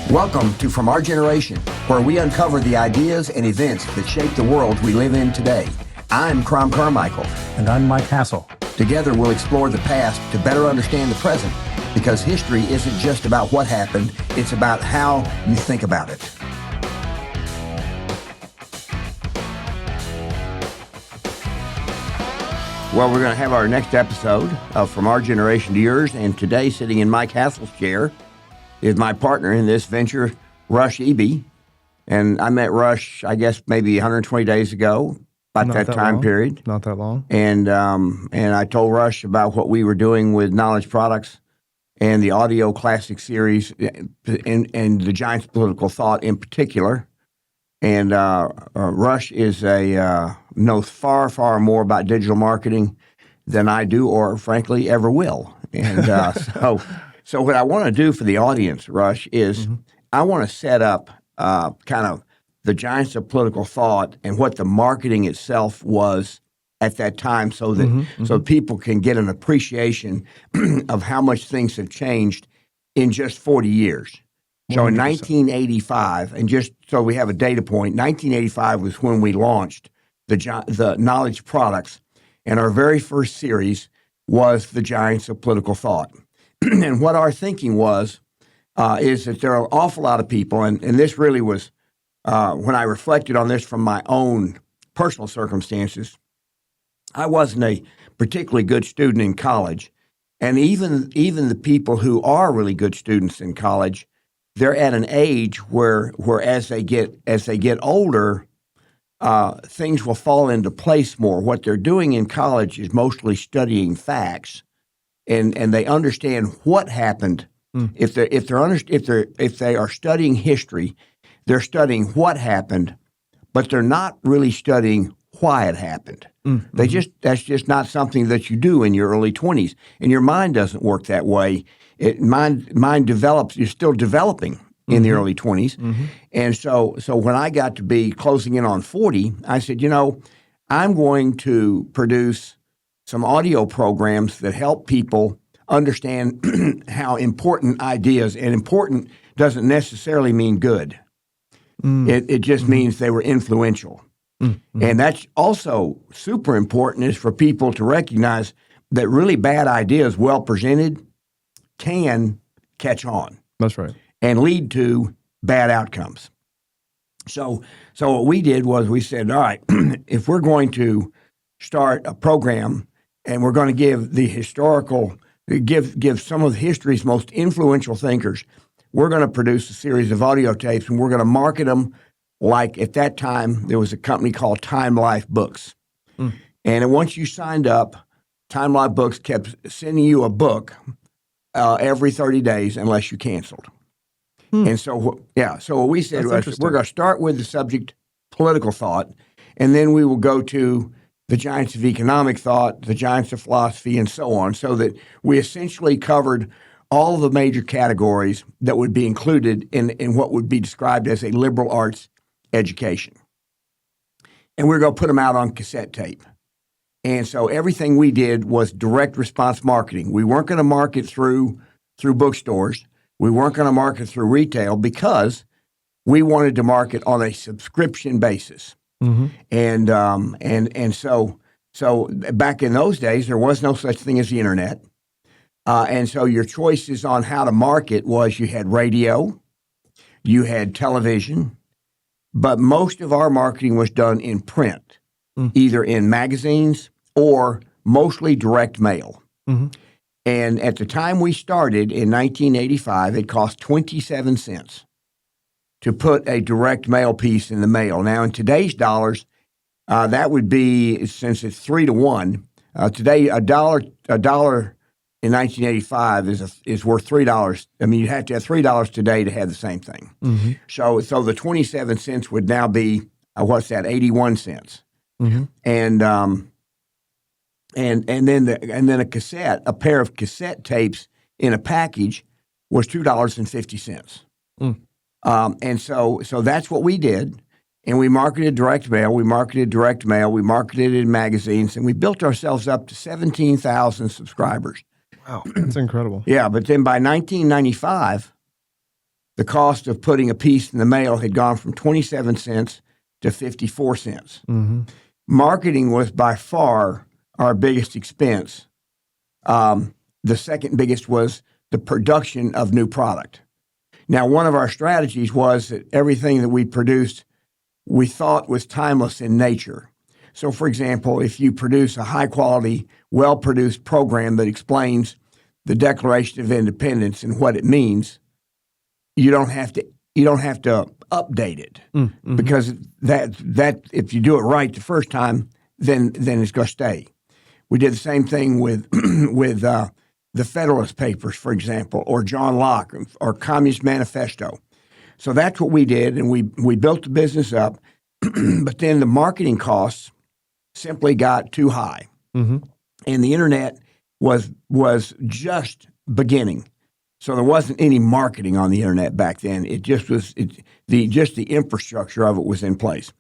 Welcome to From Our Generation, where we uncover the ideas and events that shape the world we live in today. I'm Crom Carmichael. And I'm Mike Hassel. Together we'll explore the past to better understand the present, because history isn't just about what happened, it's about how you think about it. Well, we're going to have our next episode of From Our Generation to Yours, and today, sitting in Mike Hassel's chair, is my partner in this venture, Rush Eby. And I met Rush, I guess, maybe 120 days ago, about that time period. Not that long. And I told Rush about what we were doing with Knowledge Products and the audio classic series and the Giants of Political Thought in particular. And Rush knows far, far more about digital marketing than I do, or frankly ever will. And so what I want to do for the audience, Rush, is I want to set up kind of the Giants of Political Thought and what the marketing itself was at that time, so that so people can get an appreciation of how much things have changed in just 40 years. So 100%. In 1985, and just so we have a data point, 1985 was when we launched the Knowledge Products, and our very first series was the Giants of Political Thought. And what our thinking was is that there are an awful lot of people, and this really was when I reflected on this from my own personal circumstances. I wasn't a particularly good student in college, and even the people who are really good students in college, they're at an age where as they get older, things will fall into place more. What they're doing in college is mostly studying facts, and they understand what happened. If they are studying history, they're studying what happened, but they're not really studying why it happened. That's just not something that you do in your early 20s, and your mind doesn't work that way. Mind develops. You're still developing in the early 20s, and so when I got to be closing in on 40, I said, I'm going to produce some audio programs that help people understand how important ideas, and important doesn't necessarily mean good. It just means they were influential. And that's also super important, is for people to recognize that really bad ideas, well presented, can catch on. That's right. And lead to bad outcomes. So what we did was we said, all right, if we're going to start a program and we're going to give the give some of history's most influential thinkers, we're going to produce a series of audio tapes, and we're going to market them like, at that time, there was a company called Time Life Books. And once you signed up, Time Life Books kept sending you a book every 30 days unless you canceled. And so what we said was, we're going to start with the subject political thought, and then we will go to the Giants of Economic Thought, the Giants of Philosophy, and so on, so that we essentially covered all of the major categories that would be included in what would be described as a liberal arts education. And we're going to put them out on cassette tape. And so everything we did was direct response marketing. We weren't going to market through bookstores. We weren't going to market through retail, because we wanted to market on a subscription basis. And so back in those days, there was no such thing as the internet. And so your choices on how to market was, you had radio, you had television, but most of our marketing was done in print, either in magazines or mostly direct mail. And at the time we started in 1985, it cost 27 cents to put a direct mail piece in the mail. Now, in today's dollars, that would be, since it's 3 to 1, today a dollar in 1985 is worth $3. I mean, you'd have to have $3 today to have the same thing. So the 27 cents would now be 81 cents. And then a cassette, a pair of cassette tapes in a package, was $2.50. And so that's what we did. And we marketed direct mail. We marketed it in magazines, and we built ourselves up to 17,000 subscribers. Wow, that's incredible. Yeah, but then by 1995, the cost of putting a piece in the mail had gone from 27 cents to 54 cents. Mm-hmm. Marketing was by far our biggest expense. The second biggest was the production of new product. Now, one of our strategies was that everything that we produced, we thought was timeless in nature. So, for example, if you produce a high-quality, well-produced program that explains the Declaration of Independence and what it means, you don't have to update it Mm-hmm. because that if you do it right the first time, then it's going to stay. We did the same thing with with the Federalist Papers, for example, or John Locke or Communist Manifesto. So that's what we did, and we built the business up. But then the marketing costs simply got too high, Mm-hmm. and the internet was just beginning. So there wasn't any marketing on the internet back then. It just was the infrastructure of it was in place.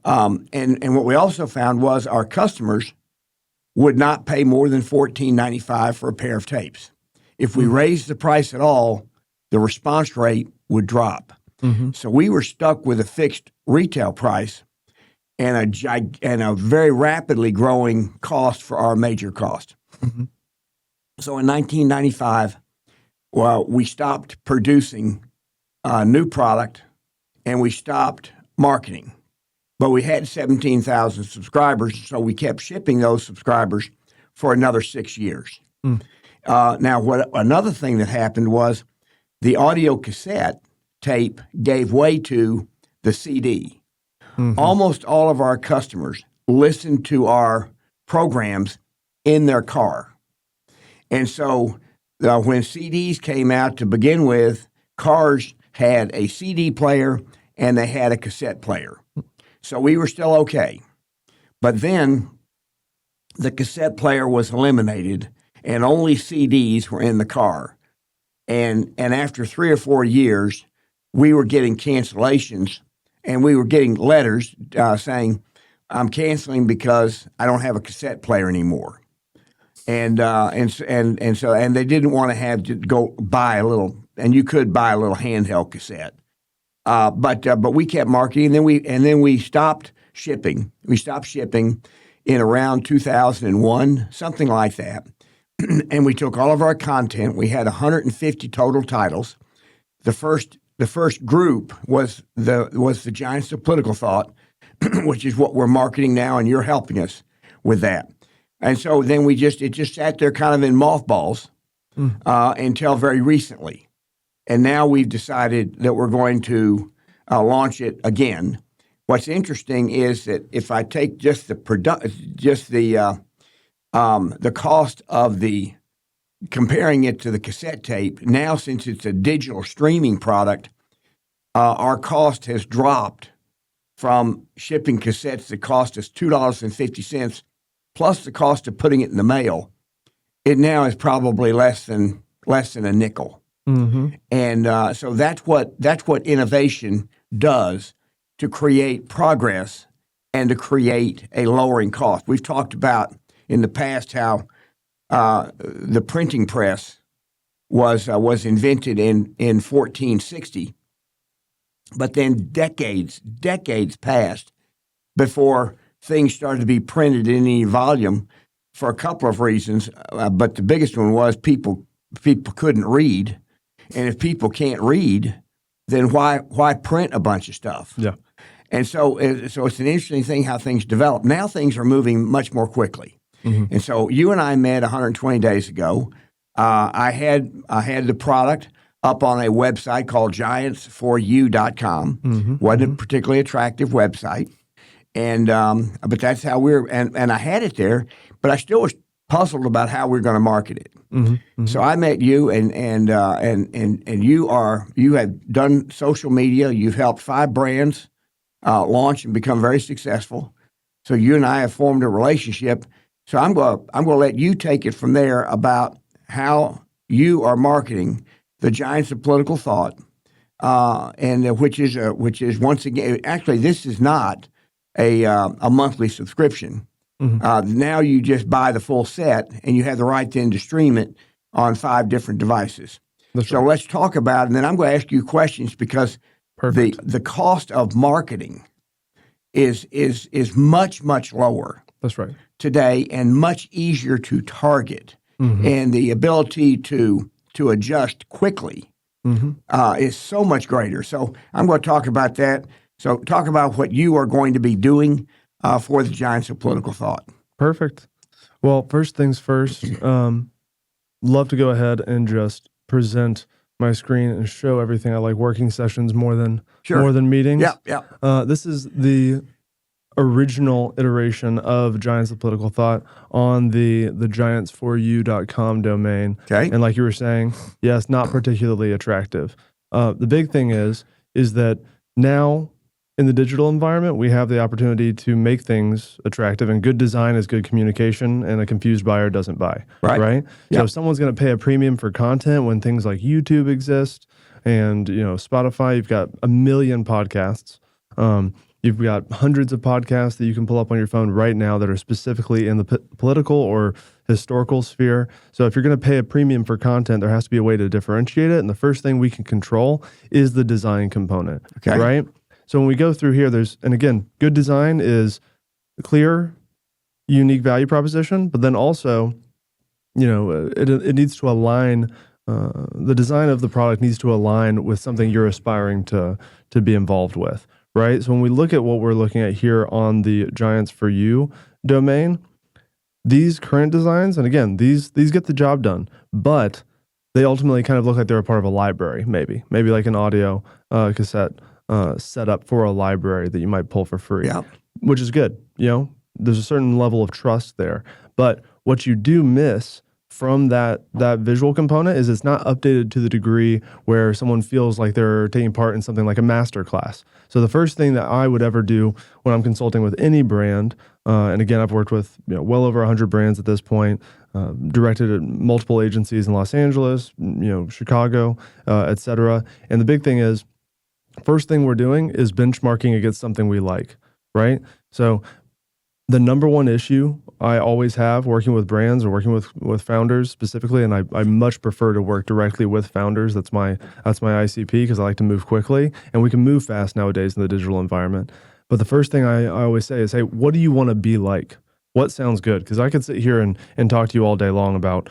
And what we also found was our customers would not pay more than $14.95 for a pair of tapes. If we raised the price at all, the response rate would drop. Mm-hmm. So So we were stuck with a fixed retail price and a very rapidly growing cost for our major cost. Mhm. So in 1995, well, we stopped producing new product and we stopped marketing. But we had 17,000 subscribers, so we kept shipping those subscribers for another 6 years. Mm. Now, another thing that happened was the audio cassette tape gave way to the CD. Mhm. Almost all of our customers listened to our programs in their car. And so when CDs came out to begin with, cars had a CD player and they had a cassette player. So we were still okay. But then the cassette player was eliminated and only CDs were in the car. And after 3 or 4 years, we were getting cancellations and we were getting letters saying, I'm canceling because I don't have a cassette player anymore. And they didn't want to have to go buy a little, and you could buy a little handheld cassette. But we kept marketing, and then we stopped shipping. We stopped shipping in around 2001, something like that. And we took all of our content. We had 150 total titles. The first group was the Giants of Political Thought, which is what we're marketing now, and you're helping us with that. And so then it just sat there kind of in mothballs until very recently. And now we've decided that we're going to launch it again. What's interesting is that if I take just the cost of comparing it to the cassette tape, now since it's a digital streaming product, our cost has dropped from shipping cassettes that cost us $2.50 plus the cost of putting it in the mail. It now is probably less than a nickel. Mm-hmm. And so that's what innovation does to create progress and to create a lowering cost. We've talked about in the past how the printing press was invented in 1460, but then decades passed before things started to be printed in any volume for a couple of reasons. But the biggest one was people couldn't read. And if people can't read, then why print a bunch of stuff? Yeah. And so it's an interesting thing how things develop. Now things are moving much more quickly. Mm-hmm. And so you and I met 120 days ago. I had the product up on a website called giantsforyou.com. Mm-hmm. Wasn't a particularly attractive website. And but that's how and I had it there, but I still was puzzled about how we were going to market it. Mm-hmm. Mm-hmm. So I met you, and you have done social media. You've helped 5 brands launch and become very successful. So you and I have formed a relationship. So I'm going to let you take it from there about how you are marketing the Giants of Political Thought, and which is once again, actually this is not a monthly subscription. Mm-hmm. Now you just buy the full set, and you have the right then to stream it on 5 different devices. That's So right. let's talk about it, and then I'm going to ask you questions because Perfect. the cost of marketing is much, much lower That's right. today and much easier to target. Mm-hmm. And the ability to adjust quickly Mm-hmm. is so much greater. So I'm going to talk about that. So talk about what you are going to be doing for the Giants of Political Thought. Perfect. Well, first things first, love to go ahead and just present my screen and show everything. I like working sessions more than meetings. Yeah. This is the original iteration of Giants of Political Thought on the giantsforyou.com domain. Okay. And like you were saying, yes, not particularly attractive. The big thing is that now in the digital environment, we have the opportunity to make things attractive, and good design is good communication, and a confused buyer doesn't buy. Right? Yep. So if someone's going to pay a premium for content when things like YouTube exist and, Spotify, you've got a million podcasts. You've got hundreds of podcasts that you can pull up on your phone right now that are specifically in the political or historical sphere. So if you're going to pay a premium for content, there has to be a way to differentiate it. And the first thing we can control is the design component. Okay. Right? So when we go through here, and again, good design is clear, unique value proposition, but then also, it needs to align. The design of the product needs to align with something you're aspiring to be involved with. Right. So when we look at what we're looking at here on the Giants for You domain, these current designs, and again, these get the job done, but they ultimately kind of look like they're a part of a library, maybe like an audio cassette set up for a library that you might pull for free, which is good. There's a certain level of trust there. But what you do miss from that visual component is it's not updated to the degree where someone feels like they're taking part in something like a master class. So the first thing that I would ever do when I'm consulting with any brand, and again, I've worked with well over 100 brands at this point, directed at multiple agencies in Los Angeles, Chicago, et cetera. And the big thing is, first thing we're doing is benchmarking against something we like, right? So the number one issue I always have working with brands or working with founders specifically, and I much prefer to work directly with founders. That's my ICP because I like to move quickly, and we can move fast nowadays in the digital environment. But the first thing I always say is, hey, what do you want to be like? What sounds good? Because I could sit here and talk to you all day long about,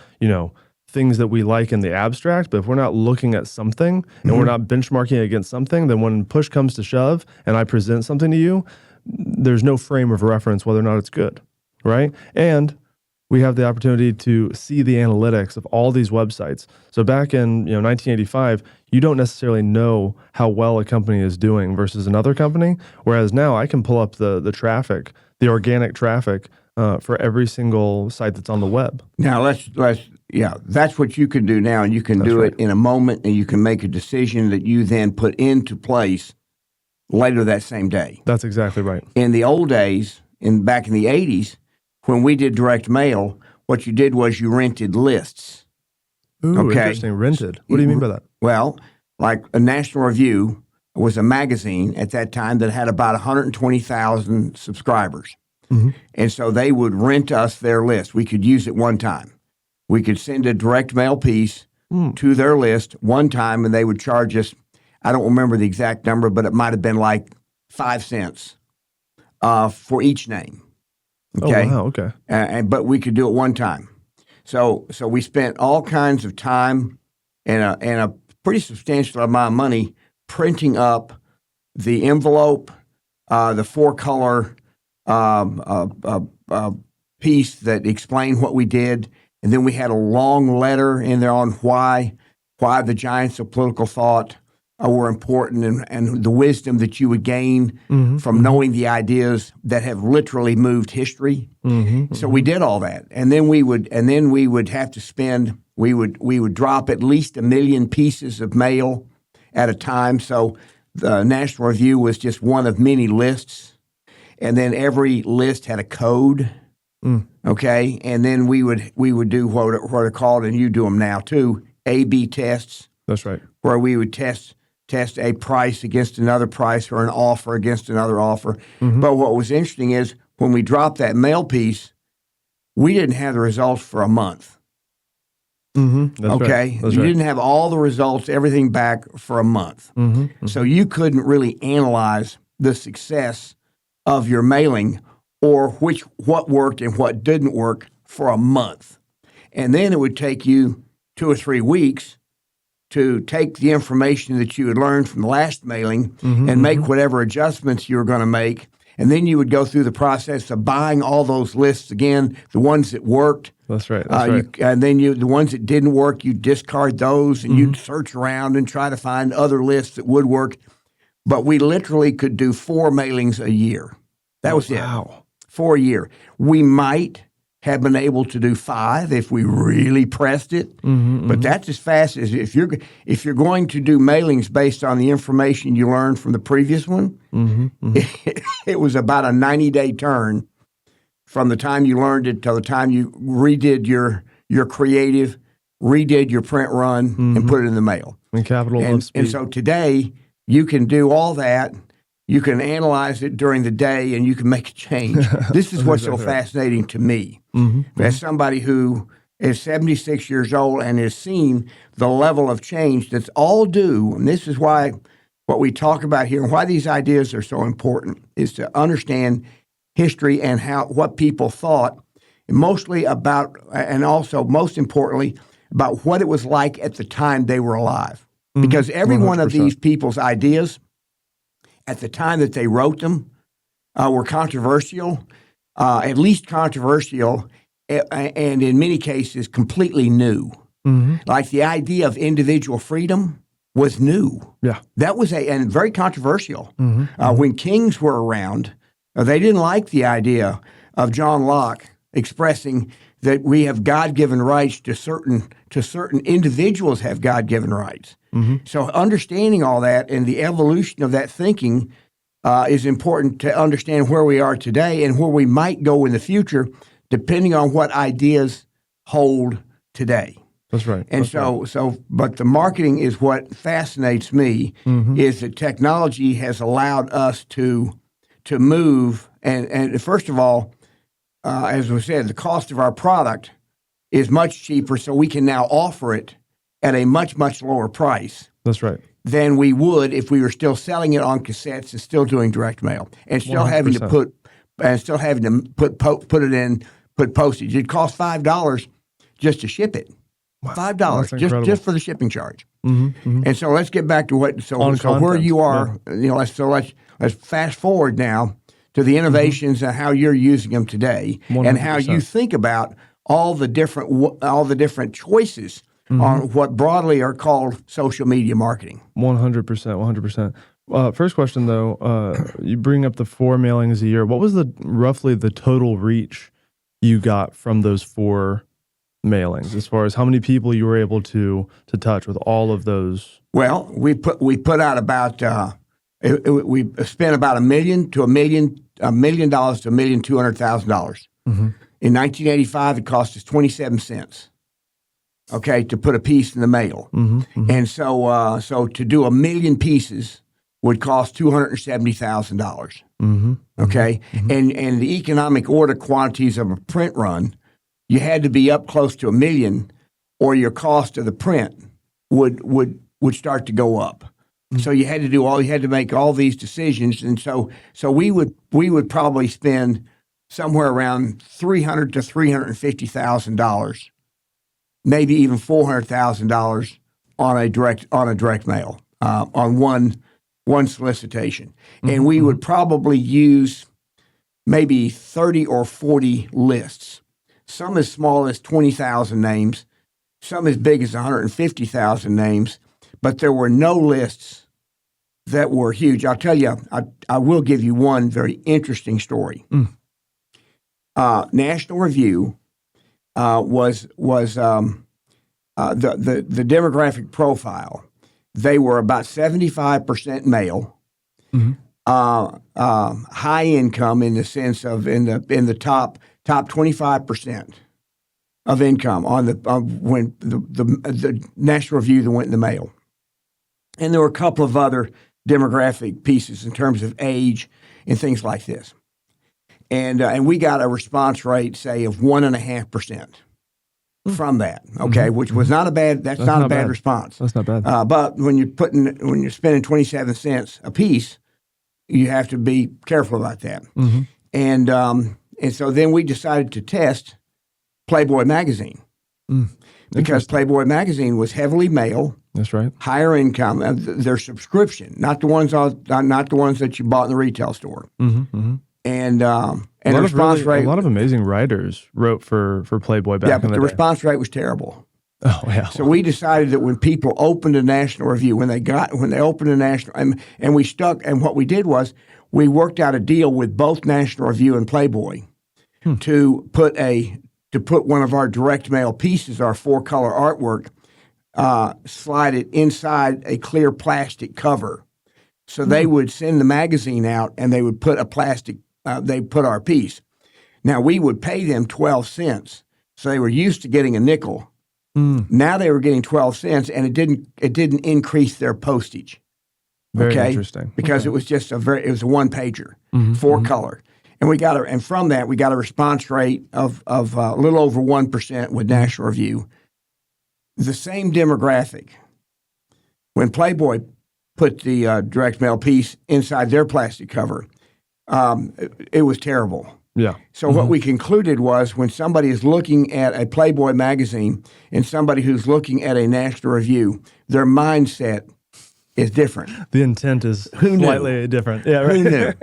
things that we like in the abstract, but if we're not looking at something and we're not benchmarking against something, then when push comes to shove and I present something to you, there's no frame of reference whether or not it's good, right? And we have the opportunity to see the analytics of all these websites. So back in 1985, you don't necessarily know how well a company is doing versus another company, whereas now I can pull up the traffic, the organic traffic for every single site that's on the web. Now that's what you can do now, and you can do it in a moment, and you can make a decision that you then put into place later that same day. That's exactly right. In the old days, back in the 80s, when we did direct mail, what you did was you rented lists. Ooh, interesting. Rented. What do you mean by that? Well, like a National Review was a magazine at that time that had about 120,000 subscribers. Mm-hmm. And so they would rent us their list. We could use it one time. We could send a direct mail piece to their list one time, and they would charge us, I don't remember the exact number, but it might have been like 5 cents for each name. Okay. Oh, wow. Okay. But we could do it one time. So we spent all kinds of time and a pretty substantial amount of money printing up the envelope, the 4-color piece that explained what we did. And then we had a long letter in there on why the Giants of Political Thought were important and the wisdom that you would gain from knowing the ideas that have literally moved history. So we did all that, and then we would have to spend. We would drop at least 1 million pieces of mail at a time. So the National Review was just one of many lists, and then every list had a code. Okay, and then we would do what are called, and you do them now too, A/B tests. That's right. Where we would test a price against another price or an offer against another offer. But what was interesting is when we dropped that mail piece, we didn't have the results for a month. Mm-hmm. That's okay? Right. That's You right. didn't have all the results, everything back for a month. Mm-hmm. Mm-hmm. So you couldn't really analyze the success of your mailing or what worked and what didn't work for a month. And then it would take you 2 or 3 weeks to take the information that you had learned from the last mailing Mm-hmm. and make whatever adjustments you were going to make. And then you would go through the process of buying all those lists again, the ones that worked. That's right. That's right. And then the ones that didn't work, you discard those and you'd search around and try to find other lists that would work. But we literally could do 4 mailings a year. That was it. Wow. For a year. We might have been able to do 5 if we really pressed it. Mm-hmm. But that's as fast as if you're going to do mailings based on the information you learned from the previous one. Mm-hmm. It was about a 90-day turn from the time you learned it till the time you redid your creative, redid your print run, and put it in the mail. And capital And, of speed. and so today you can do all that. You can analyze it during the day, and you can make a change. This is what's so exactly right. fascinating to me. Mm-hmm. As somebody who is 76 years old and has seen the level of change that's all due, and this is why what we talk about here and why these ideas are so important, is to understand history and what people thought, mostly about, and also most importantly, about what it was like at the time they were alive. Because every one of 100%. these people's ideas at the time that they wrote them were controversial, at least controversial, and in many cases completely new. Mm-hmm. Like the idea of individual freedom was new. Yeah. That was and very controversial. Mm-hmm. When kings were around, they didn't like the idea of John Locke expressing that we have God-given rights to certain individuals have God-given rights. Mm-hmm. So understanding all that and the evolution of that thinking is important to understand where we are today and where we might go in the future, depending on what ideas hold today. That's right. And but the marketing is what fascinates me, is that technology has allowed us to move. And first of all, as we said, the cost of our product is much cheaper, so we can now offer it at a much, much lower price That's right. than we would if we were still selling it on cassettes and still doing direct mail and still having to 100%. put postage. It costs $5 just to ship it. $5 That's incredible. just for the shipping charge. Mm-hmm. Mm-hmm. And so let's get back to On so where content, you are. Let's fast forward now to the innovations and how you're using them today, and how you 100%. think about all the different choices on what broadly are called social media marketing. 100%. 100%. First question though, you bring up the 4 mailings a year. What was roughly the total reach you got from those 4 mailings, as far as how many people you were able to touch with all of those? Well, we put out about we spent about $1 million to $1.2 million to $1,200,000. In 1985, it cost us 27 cents. Okay, to put a piece in the mail, and so to do 1 million pieces would cost $270,000. Okay, and the economic order quantities of a print run, you had to be up close to 1 million, or your cost of the print would start to go up. So you had to make all these decisions, and so we would probably spend somewhere around $300,000 to $350,000, maybe even $400,000 on a direct mail on one solicitation, and we would probably use maybe 30 or 40 lists, some as small as 20,000 names, some as big as 150,000 names, but there were no lists that were huge. I'll tell you, I will give you one very interesting story. National Review was the demographic profile. They were about 75% male, high income in the sense of in the top 25% of income when the National Review that went in the mail, and there were a couple of other demographic pieces in terms of age and things like this. And we got a response rate, say, of 1.5%. from that. Okay, which was not a bad. That's not a bad response. That's not bad. But when you're spending 27 cents a piece, you have to be careful about that. And so then we decided to test Playboy magazine because Playboy magazine was heavily male. That's right. Higher income. Their subscription, not the ones that you bought in the retail store. And the response rate. A lot of amazing writers wrote for Playboy back in the day. The response rate was terrible. Oh yeah. So we decided that when people opened a National Review, when they opened a National, and we stuck, and what we did was we worked out a deal with both National Review and Playboy to put one of our direct mail pieces, our 4-color artwork, slide it inside a clear plastic cover. So they would send the magazine out, and they would put a plastic. They put our piece. Now we would pay them 12 cents, so they were used to getting a nickel. Now they were getting 12 cents, and it didn't increase their postage. Very interesting. Because it was just it was a 1-pager, 4-color, and from that we got a response rate of a little over 1% with National Review. The same demographic. When Playboy put the direct mail piece inside their plastic cover, it was terrible. Yeah. So what we concluded was when somebody is looking at a Playboy magazine and somebody who's looking at a National Review, their mindset is different. The intent is slightly different. Yeah, right. Who knew?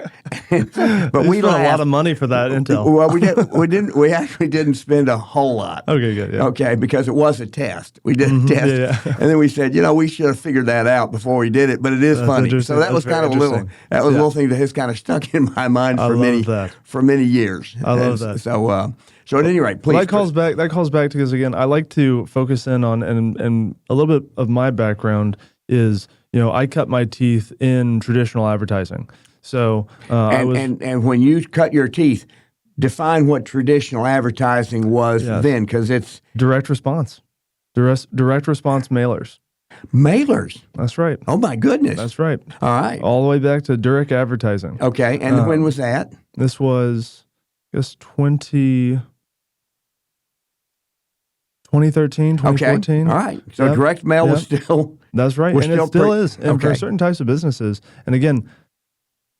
But we spent a lot of money for that intel. Well, we actually didn't spend a whole lot. Okay, good. Yeah. Okay, because it was a test. We did a test, and then we said, we should have figured that out before we did it. But it is funny. So that was kind of a little thing that has kind of stuck in my mind for many years. I love that. So at any rate, please. Well, that calls back to, because again, I like to focus in on and a little bit of my background is, I cut my teeth in traditional advertising. So and when you cut your teeth, define what traditional advertising was then, because it's direct response, direct response mailers. Mailers. That's right. Oh my goodness. That's right. All right. All the way back to direct advertising. Okay. And when was that? This was, I guess, 2013, 2014. Okay. All right. So direct mail was still. That's right. And it still is. And for certain types of businesses. And again,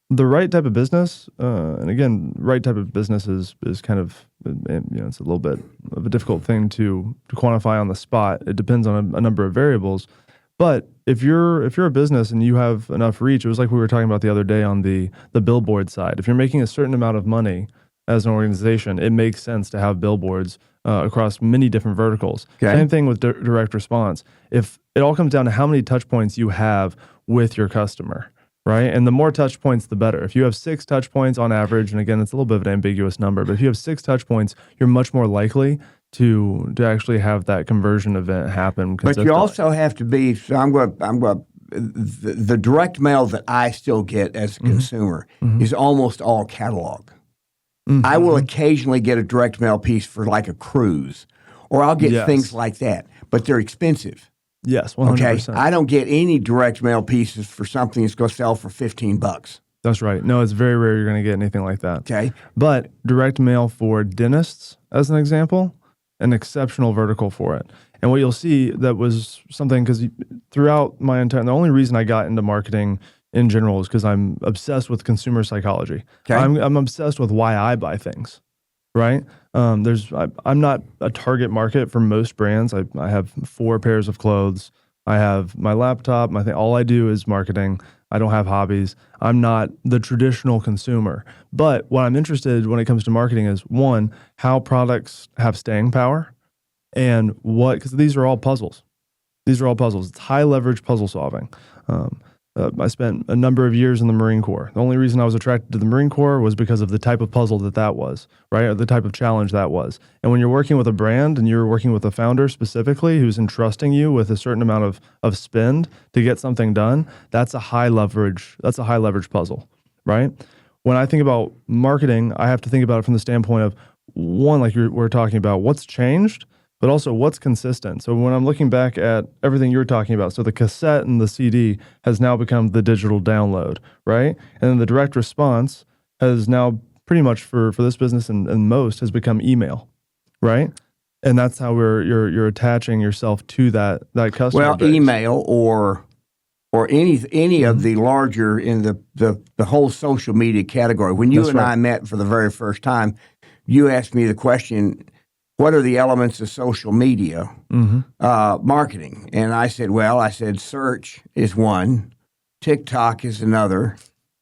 the right type of business, is kind of, it's a little bit of a difficult thing to quantify on the spot. It depends on a number of variables. But if you're a business and you have enough reach, it was like we were talking about the other day on the billboard side. If you're making a certain amount of money as an organization, it makes sense to have billboards across many different verticals. Okay. Same thing with direct response. If it all comes down to how many touch points you have with your customer, right? And the more touch points, the better. If you have 6 touch points on average, and again, it's a little bit of an ambiguous number, but if you have 6 touch points, you're much more likely to actually have that conversion event happen. But you also have to be. So I'm going. The direct mail that I still get as a consumer is almost all catalog. I will occasionally get a direct mail piece for like a cruise, or I'll get things like that, but they're expensive. Yes, 100%. Okay, I don't get any direct mail pieces for something that's going to sell for $15. That's right. No, it's very rare you're going to get anything like that. Okay. But direct mail for dentists, as an example, an exceptional vertical for it. And what you'll see that was something, because throughout the only reason I got into marketing in general is because I'm obsessed with consumer psychology. Okay. I'm obsessed with why I buy things, right? I'm not a target market for most brands. I have 4 pairs of clothes. I have my laptop, my thing. All I do is marketing. I don't have hobbies. I'm not the traditional consumer. But what I'm interested when it comes to marketing is, one, how products have staying power, and because these are all puzzles. These are all puzzles. It's high leverage puzzle solving. I spent a number of years in the Marine Corps. The only reason I was attracted to the Marine Corps was because of the type of puzzle that was, right? Or the type of challenge that was. And when you're working with a brand and you're working with a founder specifically who's entrusting you with a certain amount of spend to get something done, that's a high leverage puzzle, right? When I think about marketing, I have to think about it from the standpoint of, one, like we're talking about, what's changed, but also what's consistent. So when I'm looking back at everything you're talking about, so the cassette and the CD has now become the digital download, right? And then the direct response has now pretty much for this business and most has become email, right? And that's how you're attaching yourself to that customer Well, base. email or any of the larger in the whole social media category. When you That's and right. I met for the very first time, you asked me the question, what are the elements of social media marketing? And I said, search is one, TikTok is another,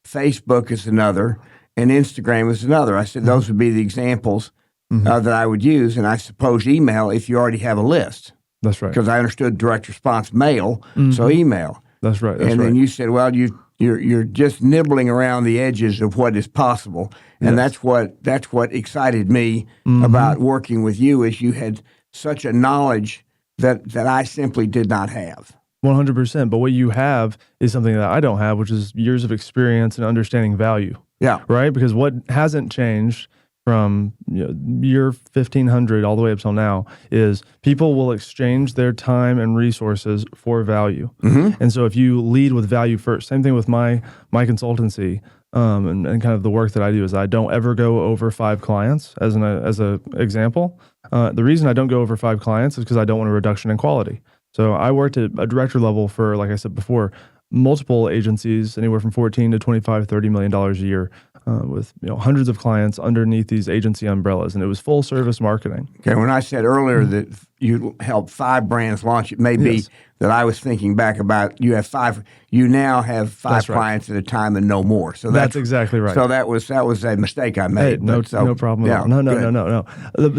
Facebook is another, and Instagram is another. I said those would be the examples that I would use. And I suppose email if you already have a list. That's right. Because I understood direct response mail, so email. That's right. And then you said, well, you're just nibbling around the edges of what is possible, and that's what excited me about working with you, is you had such a knowledge that I simply did not have. 100%. But what you have is something that I don't have, which is years of experience and understanding value. Yeah. Right. Because what hasn't changed from year 1500 all the way up till now is people will exchange their time and resources for value. And so if you lead with value first, same thing with my consultancy, and kind of the work that I do is I don't ever go over 5 clients as a example. The reason I don't go over 5 clients is because I don't want a reduction in quality. So I worked at a director level for, like I said before, multiple agencies, anywhere from 14 to 25, $30 million a year, with hundreds of clients underneath these agency umbrellas, and it was full service marketing. Okay, when I said earlier that you helped 5 brands launch, it may be that I was thinking back about you now have 5 That's right. clients at a time and no more. So That's exactly right. So that was a mistake I made. Hey, no problem at all. No.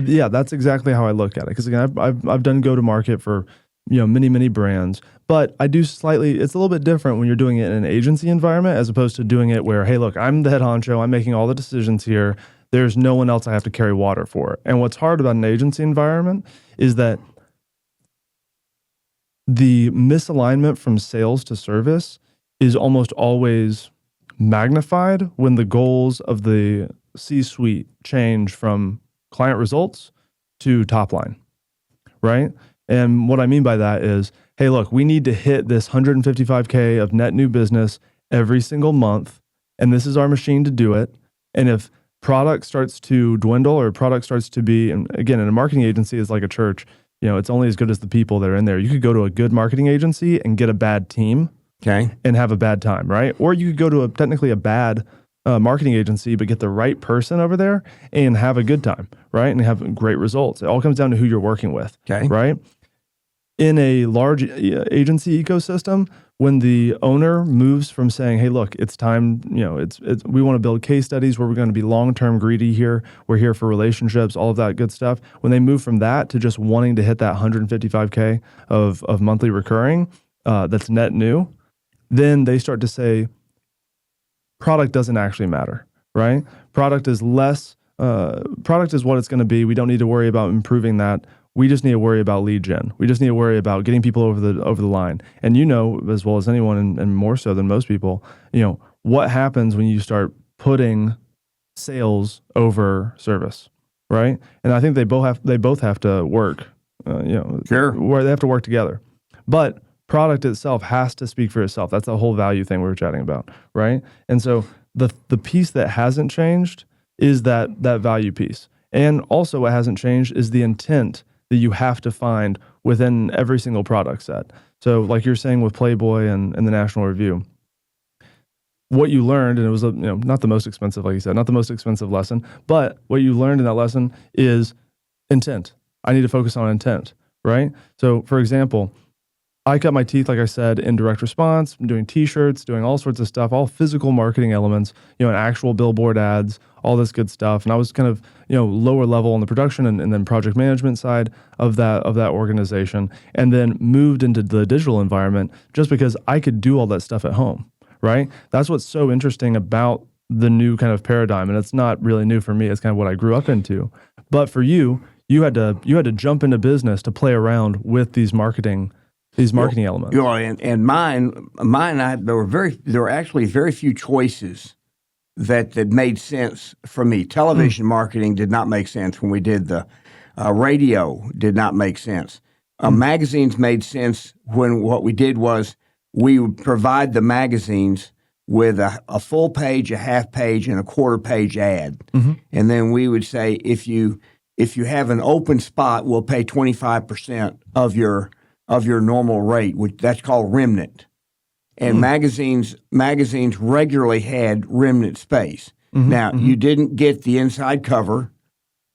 Yeah, that's exactly how I look at it. Because again, I've done go to market for many brands, but I do it's a little bit different when you're doing it in an agency environment as opposed to doing it where, hey, look, I'm the head honcho, I'm making all the decisions here. There's no one else I have to carry water for. And what's hard about an agency environment is that the misalignment from sales to service is almost always magnified when the goals of the C-suite change from client results to top line, right? And what I mean by that is, hey, look, we need to hit this 155K of net new business every single month, and this is our machine to do it. And if product starts to dwindle or product starts to be, and again, in a marketing agency is like a church, it's only as good as the people that are in there. You could go to a good marketing agency and get a bad team and have a bad time, right? Or you could go to technically a bad marketing agency, but get the right person over there and have a good time, right? And have great results. It all comes down to who you're working with, right? In a large agency ecosystem, when the owner moves from saying, hey, look, it's time, we want to build case studies where we're going to be long-term greedy here. We're here for relationships, all of that good stuff. When they move from that to just wanting to hit that 155K of monthly recurring, that's net new, then they start to say, product doesn't actually matter, right? Product is what it's going to be. We don't need to worry about improving that. We just need to worry about lead gen. We just need to worry about getting people over the line. And as well as anyone, and more so than most people, what happens when you start putting sales over service, right? And I think they both have to work, where they have to work together. But product itself has to speak for itself. That's the whole value thing we were chatting about, right? And so the piece that hasn't changed is that value piece. And also what hasn't changed is the intent that you have to find within every single product set. So like you're saying with Playboy and the National Review, what you learned, and it was not the most expensive, like you said, not the most expensive lesson, but what you learned in that lesson is intent. I need to focus on intent, right? So for example, I cut my teeth, like I said, in direct response. I'm doing t-shirts, doing all sorts of stuff, all physical marketing elements, and actual billboard ads, all this good stuff. And I was kind of, lower level on the production and then project management side of that organization, and then moved into the digital environment just because I could do all that stuff at home, right? That's what's so interesting about the new kind of paradigm. And it's not really new for me. It's kind of what I grew up into. But for you had to jump into business to play around with these marketing elements. And mine, there were actually very few choices that made sense for me. Television marketing did not make sense when we did the radio. Did not make sense. Magazines made sense when what we did was we would provide the magazines with a full page, a half page, and a quarter page ad, and then we would say if you if you have an open spot, we'll pay 25% of your normal rate, which that's called remnant. And magazines regularly had remnant space. Now, you didn't get the inside cover.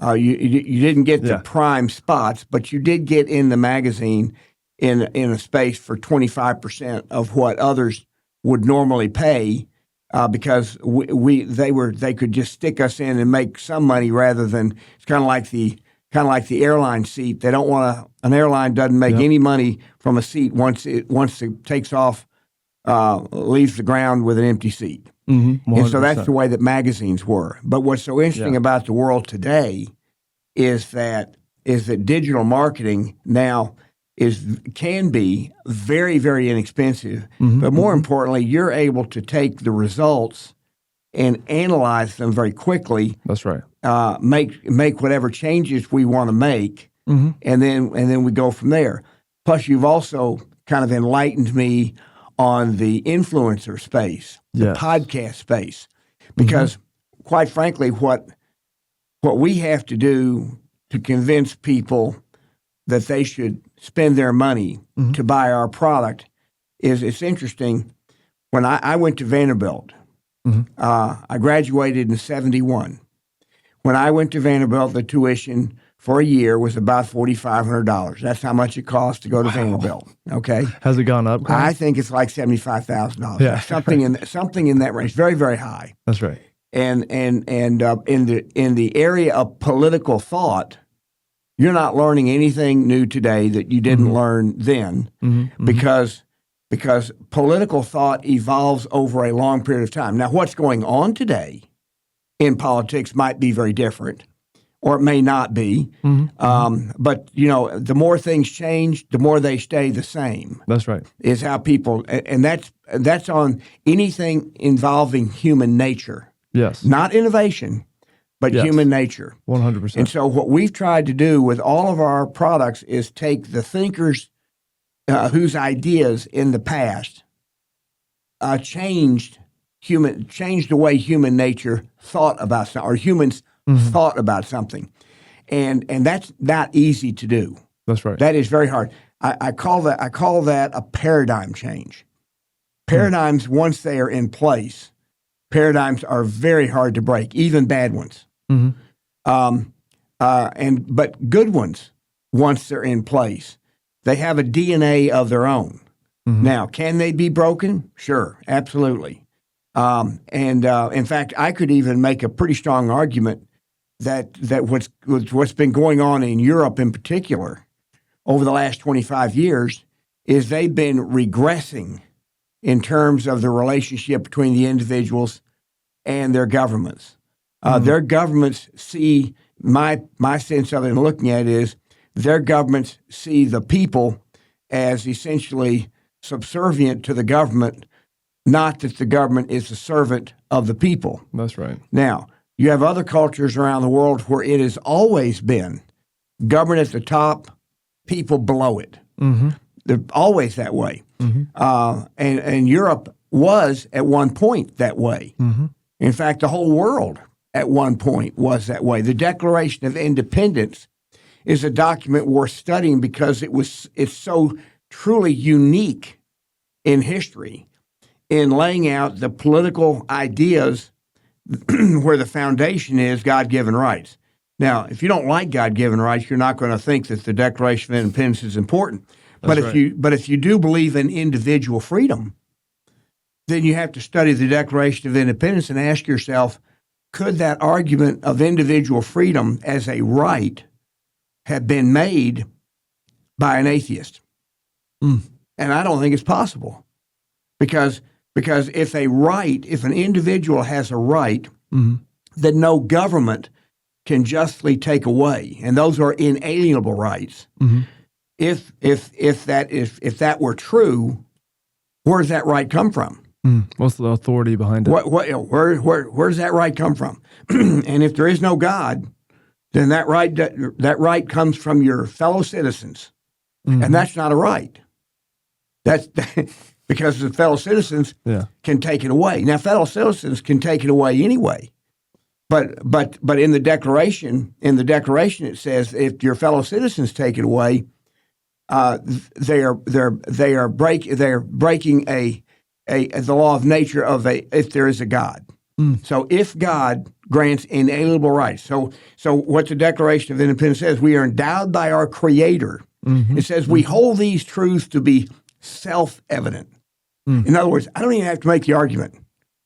You didn't get the prime spots, but you did get in the magazine in a space for 25% of what others would normally pay, because they could just stick us in and make some money rather than it's kind of like the airline seat. They don't want an airline doesn't make any money from a seat once it takes off, leaves the ground with an empty seat. And so that's the way that magazines were. But what's so interesting about the world today is that digital marketing now can be very, very inexpensive. But more importantly, you're able to take the results and analyze them very quickly. That's right. Make whatever changes we want to make, and then we go from there. Plus, you've also kind of enlightened me on the influencer space, the podcast space, because quite frankly, what we have to do to convince people that they should spend their money to buy our product is, it's interesting. When I went to Vanderbilt, I graduated in 1971. When I went to Vanderbilt, the tuition for a year was about $4,500. That's how much it costs to go to Vanderbilt. Okay, has it gone up? I think it's like $75,000. Yeah, something in that range. Very, very high. That's right. And in the area of political thought, you're not learning anything new today that you didn't learn then, because political thought evolves over a long period of time. Now, what's going on today in politics might be very different, or it may not be. But the more things change, the more they stay the same. That's right. Is how people, and that's on anything involving human nature. Yes. Not innovation, but human nature. 100%. And so what we've tried to do with all of our products is take the thinkers whose ideas in the past changed the way human nature thought about something, or humans thought about something. And that's not easy to do. That's right. That is very hard. I call that a paradigm change. Paradigms, once they are in place, paradigms are very hard to break, even bad ones. But good ones, once they're in place, they have a DNA of their own. Now, can they be broken? Sure, absolutely. In fact, I could even make a pretty strong argument that what's been going on in Europe in particular over the last 25 years is they've been regressing in terms of the relationship between the individuals and their governments. Their governments see, my sense of it and looking at it is, their governments see the people as essentially subservient to the government, not that the government is the servant of the people. That's right. Now, you have other cultures around the world where it has always been government at the top, people below it. They're always that way. And Europe was at one point that way. In fact, the whole world at one point was that way. The Declaration of Independence is a document worth studying because it's so truly unique in history in laying out the political ideas where the foundation is God-given rights. Now, if you don't like God-given rights, you're not going to think that the Declaration of Independence is important. But if you do believe in individual freedom, then you have to study the Declaration of Independence and ask yourself, could that argument of individual freedom as a right have been made by an atheist? And I don't think it's possible. Because if an individual has a right that no government can justly take away, and those are inalienable rights, if that were true, where does that right come from? What's the authority behind it? Where does that right come from? And if there is no God, then that right comes from your fellow citizens, and that's not a right. That's because the fellow citizens can take it away. Now, fellow citizens can take it away anyway, but in the Declaration, it says if your fellow citizens take it away, they are breaking the law of nature if there is a God. So if God grants inalienable rights, so what the Declaration of Independence says, we are endowed by our Creator. It says we hold these truths to be self-evident. In other words, I don't even have to make the argument.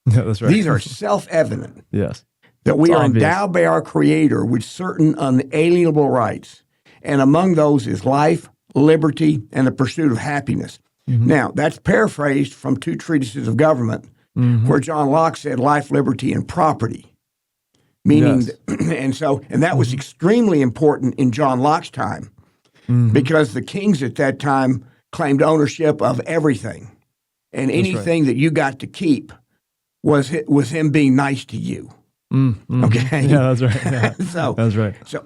Yeah, that's right. These are self-evident. Yes. That we It's are obvious. endowed by our Creator with certain unalienable rights. And among those is life, liberty, and the pursuit of happiness. Now, that's paraphrased from two treatises of government where John Locke said life, liberty, and property. Meaning, Yes. and that was extremely important in John Locke's time because the kings at that time claimed ownership of everything. And anything that you got to keep was him being nice to you. Okay. Yeah, that's right. Yeah. That's right. So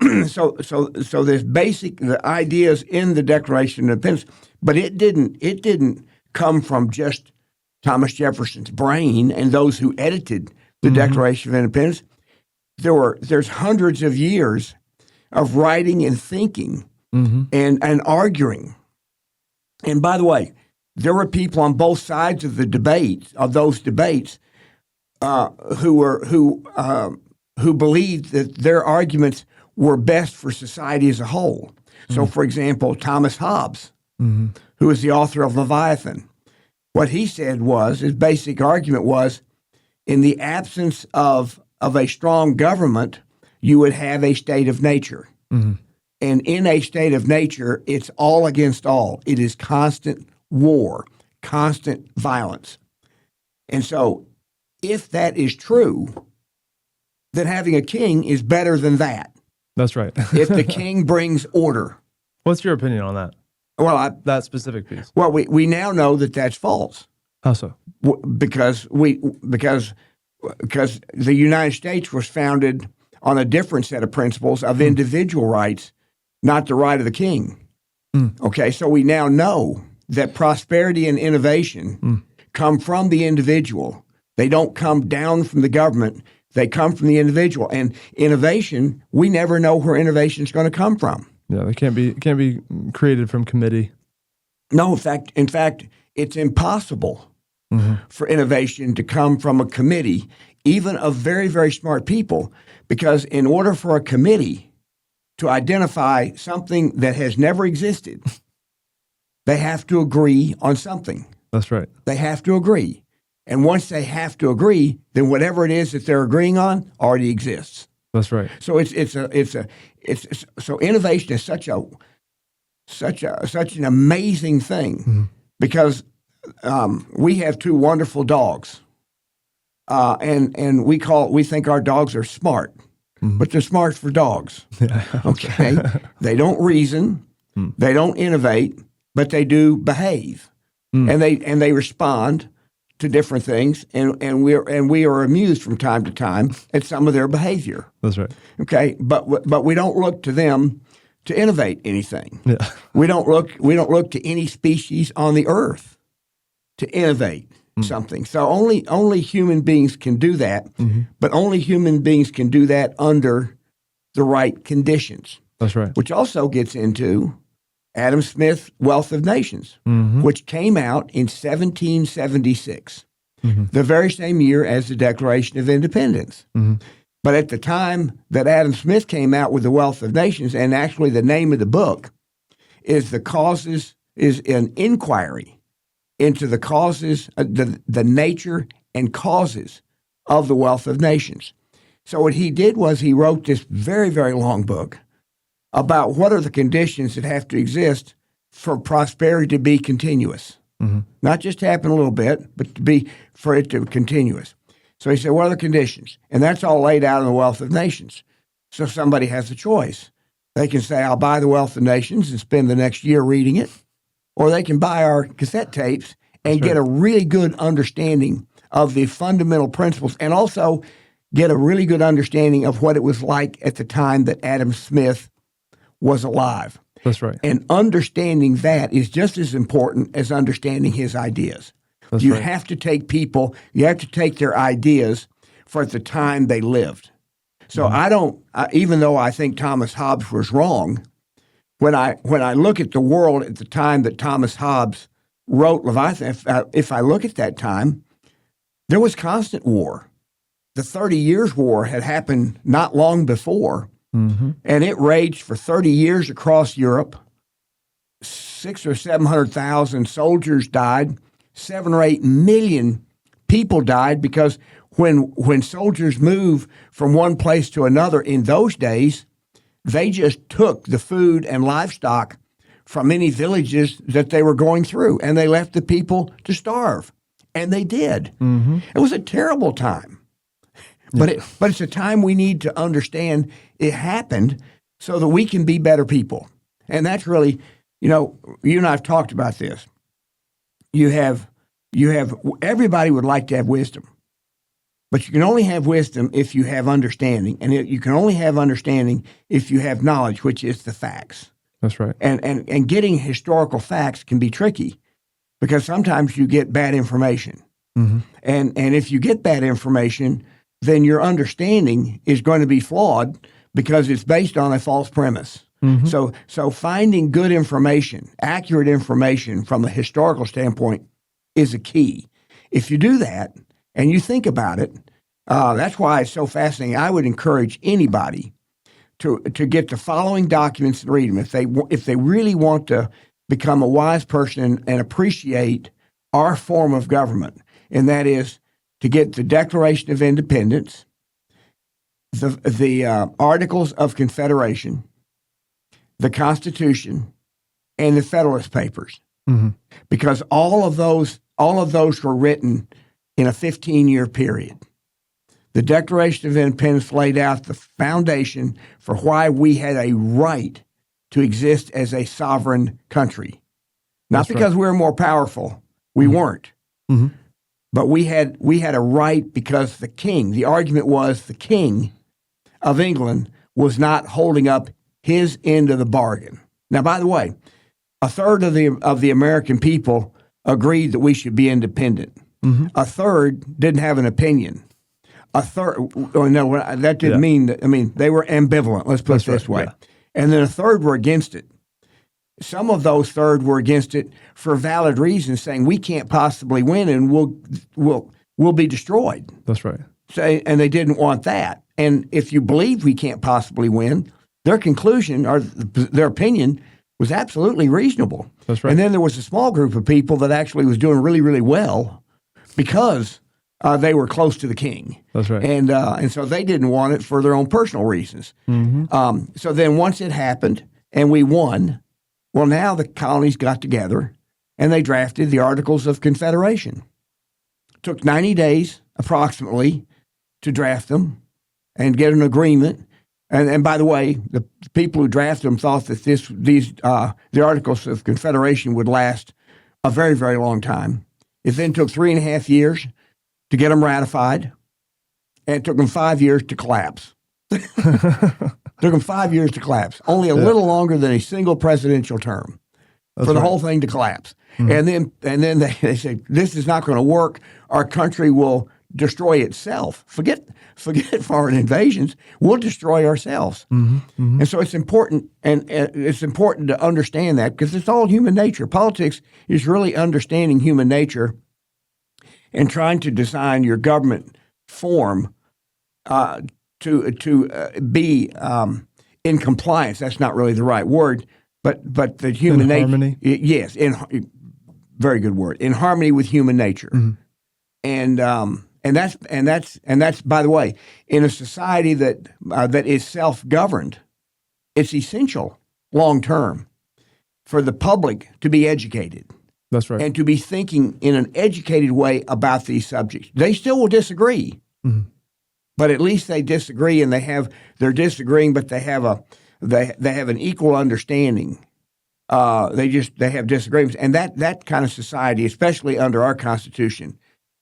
there's the ideas in the Declaration of Independence, but it didn't come from just Thomas Jefferson's brain and those who edited the Declaration of Independence. There's hundreds of years of writing and thinking and arguing. And by the way, there were people on both sides of those debates who believed that their arguments were best for society as a whole. So, for example, Thomas Hobbes, who is the author of Leviathan, what he said was, his basic argument was, in the absence of a strong government, you would have a state of nature. And in a state of nature, it's all against all. It is constant war, constant violence. And so, if that is true, then having a king is better than that. That's right. If the king brings order. What's your opinion on that? Well, That specific piece. well, we now know that that's false How so? because the United States was founded on a different set of principles of individual rights, not the right of the king. Okay, so we now know that prosperity and innovation come from the individual. They don't come down from the government. They come from the individual. And innovation, we never know where innovation is going to come from. Yeah, they can't be created from committee. No, in fact, it's impossible for innovation to come from a committee, even of very, very smart people, because in order for a committee to identify something that has never existed, they have to agree on something. That's right. They have to agree. And once they have to agree, then whatever it is that they're agreeing on already exists. That's right. So so innovation is such an amazing thing because we have two wonderful dogs, and we think our dogs are smart, but they're smart for dogs. Okay, they don't reason, they don't innovate, but they do behave, and they respond to different things, and we are amused from time to time at some of their behavior. That's right. Okay, but we don't look to them to innovate anything. Yeah. We don't look to any species on the earth to innovate something. So only human beings can do that, but only human beings can do that under the right conditions. That's right. Which also gets into Adam Smith's Wealth of Nations, which came out in 1776, the very same year as the Declaration of Independence. But at the time that Adam Smith came out with the Wealth of Nations, and actually the name of the book is an inquiry into the causes, the nature and causes of the wealth of nations. So what he did was he wrote this very, very long book about what are the conditions that have to exist for prosperity to be continuous. Not just happen a little bit, but for it to be continuous. So he said, what are the conditions? And that's all laid out in the Wealth of Nations. So somebody has a choice. They can say, I'll buy the Wealth of Nations and spend the next year reading it. Or they can buy our cassette tapes and get a really good understanding of the fundamental principles and also get a really good understanding of what it was like at the time that Adam Smith was alive. That's right. And understanding that is just as important as understanding his ideas. You have to take their ideas for the time they lived. So I don't, even though I think Thomas Hobbes was wrong, when I look at the world at the time that Thomas Hobbes wrote Leviathan, if I look at that time, there was constant war. The 30 Years' War had happened not long before, and it raged for 30 years across Europe. 600,000 or 700,000 soldiers died. 7 or 8 million people died because when soldiers move from one place to another in those days, they just took the food and livestock from any villages that they were going through, and they left the people to starve. And they did. It was a terrible time. But it's a time we need to understand it happened so that we can be better people. And that's really, you and I have talked about this. You have everybody would like to have wisdom. But you can only have wisdom if you have understanding. And you can only have understanding if you have knowledge, which is the facts. That's right. And getting historical facts can be tricky because sometimes you get bad information. And if you get bad information, then your understanding is going to be flawed because it's based on a false premise. So finding good information, accurate information from a historical standpoint is a key. If you do that and you think about it, that's why it's so fascinating. I would encourage anybody to get the following documents and read them if they really want to become a wise person and appreciate our form of government, and that is to get the Declaration of Independence, the Articles of Confederation, the Constitution, and the Federalist Papers, because all of those were written in a 15-year period. The Declaration of Independence laid out the foundation for why we had a right to exist as a sovereign country. Not because we were more powerful. We weren't. But we had a right because the argument was the king of England was not holding up his end of the bargain. Now, by the way, a third of the American people agreed that we should be independent. A third didn't have an opinion. A third, no, that didn't mean that. I mean, they were ambivalent. Let's put it this way. Yeah. And then a third were against it. Some of those third were against it for valid reasons, saying we can't possibly win and we'll be destroyed. That's right. So, and they didn't want that. And if you believe we can't possibly win, their conclusion or their opinion was absolutely reasonable. That's right. And then there was a small group of people that actually was doing really, really well because they were close to the king. That's right. And so they didn't want it for their own personal reasons. So then once it happened and we won, well, now the colonies got together and they drafted the Articles of Confederation. It took 90 days approximately to draft them and get an agreement. And by the way, the people who drafted them thought that the Articles of Confederation would last a very, very long time. It then took 3.5 years to get them ratified, and it took them 5 years to collapse. Took them 5 years to collapse, only a little longer than a single presidential term for the whole thing to collapse. And then they said, this is not going to work. Our country will destroy itself. Forget foreign invasions. We'll destroy ourselves. And so it's important, and it's important to understand that because it's all human nature. Politics is really understanding human nature and trying to design your government form to be in compliance. That's not really the right word, but the human nature. Harmony. Yes, very good word. In harmony with human nature, and that's by the way, in a society that is self-governed, it's essential long term for the public to be educated. That's right. And to be thinking in an educated way about these subjects. They still will disagree, but at least they disagree, and they're disagreeing, but they have an equal understanding. They have disagreements, and that kind of society, especially under our Constitution,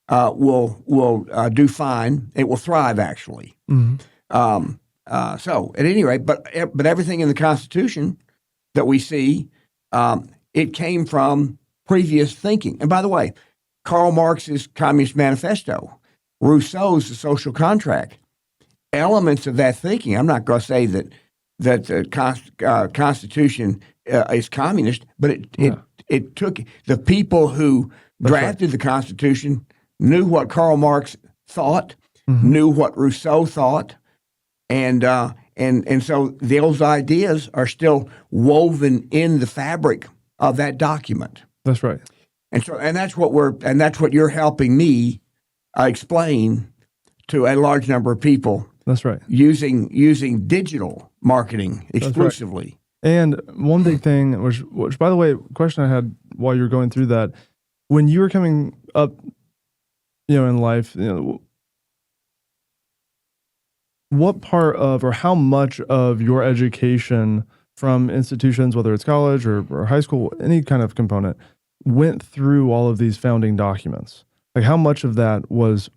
will do fine. It will thrive, actually. So at any rate, but everything in the Constitution that we see, it came from previous thinking. And by the way, Karl Marx's Communist Manifesto, Rousseau's The Social Contract, elements of that thinking. I'm not going to say that the Constitution is communist, but it took the people who drafted the Constitution knew what Karl Marx thought, knew what Rousseau thought, and so those ideas are still woven in the fabric of that document. That's right. And that's what you're helping me explain to a large number of people. That's right. Using digital marketing exclusively. Right. And one big thing, which by the way, question I had while you were going through that, when you were coming up, in life, what part of or how much of your education from institutions, whether it's college or high school, any kind of component, went through all of these founding documents? Like how much of that was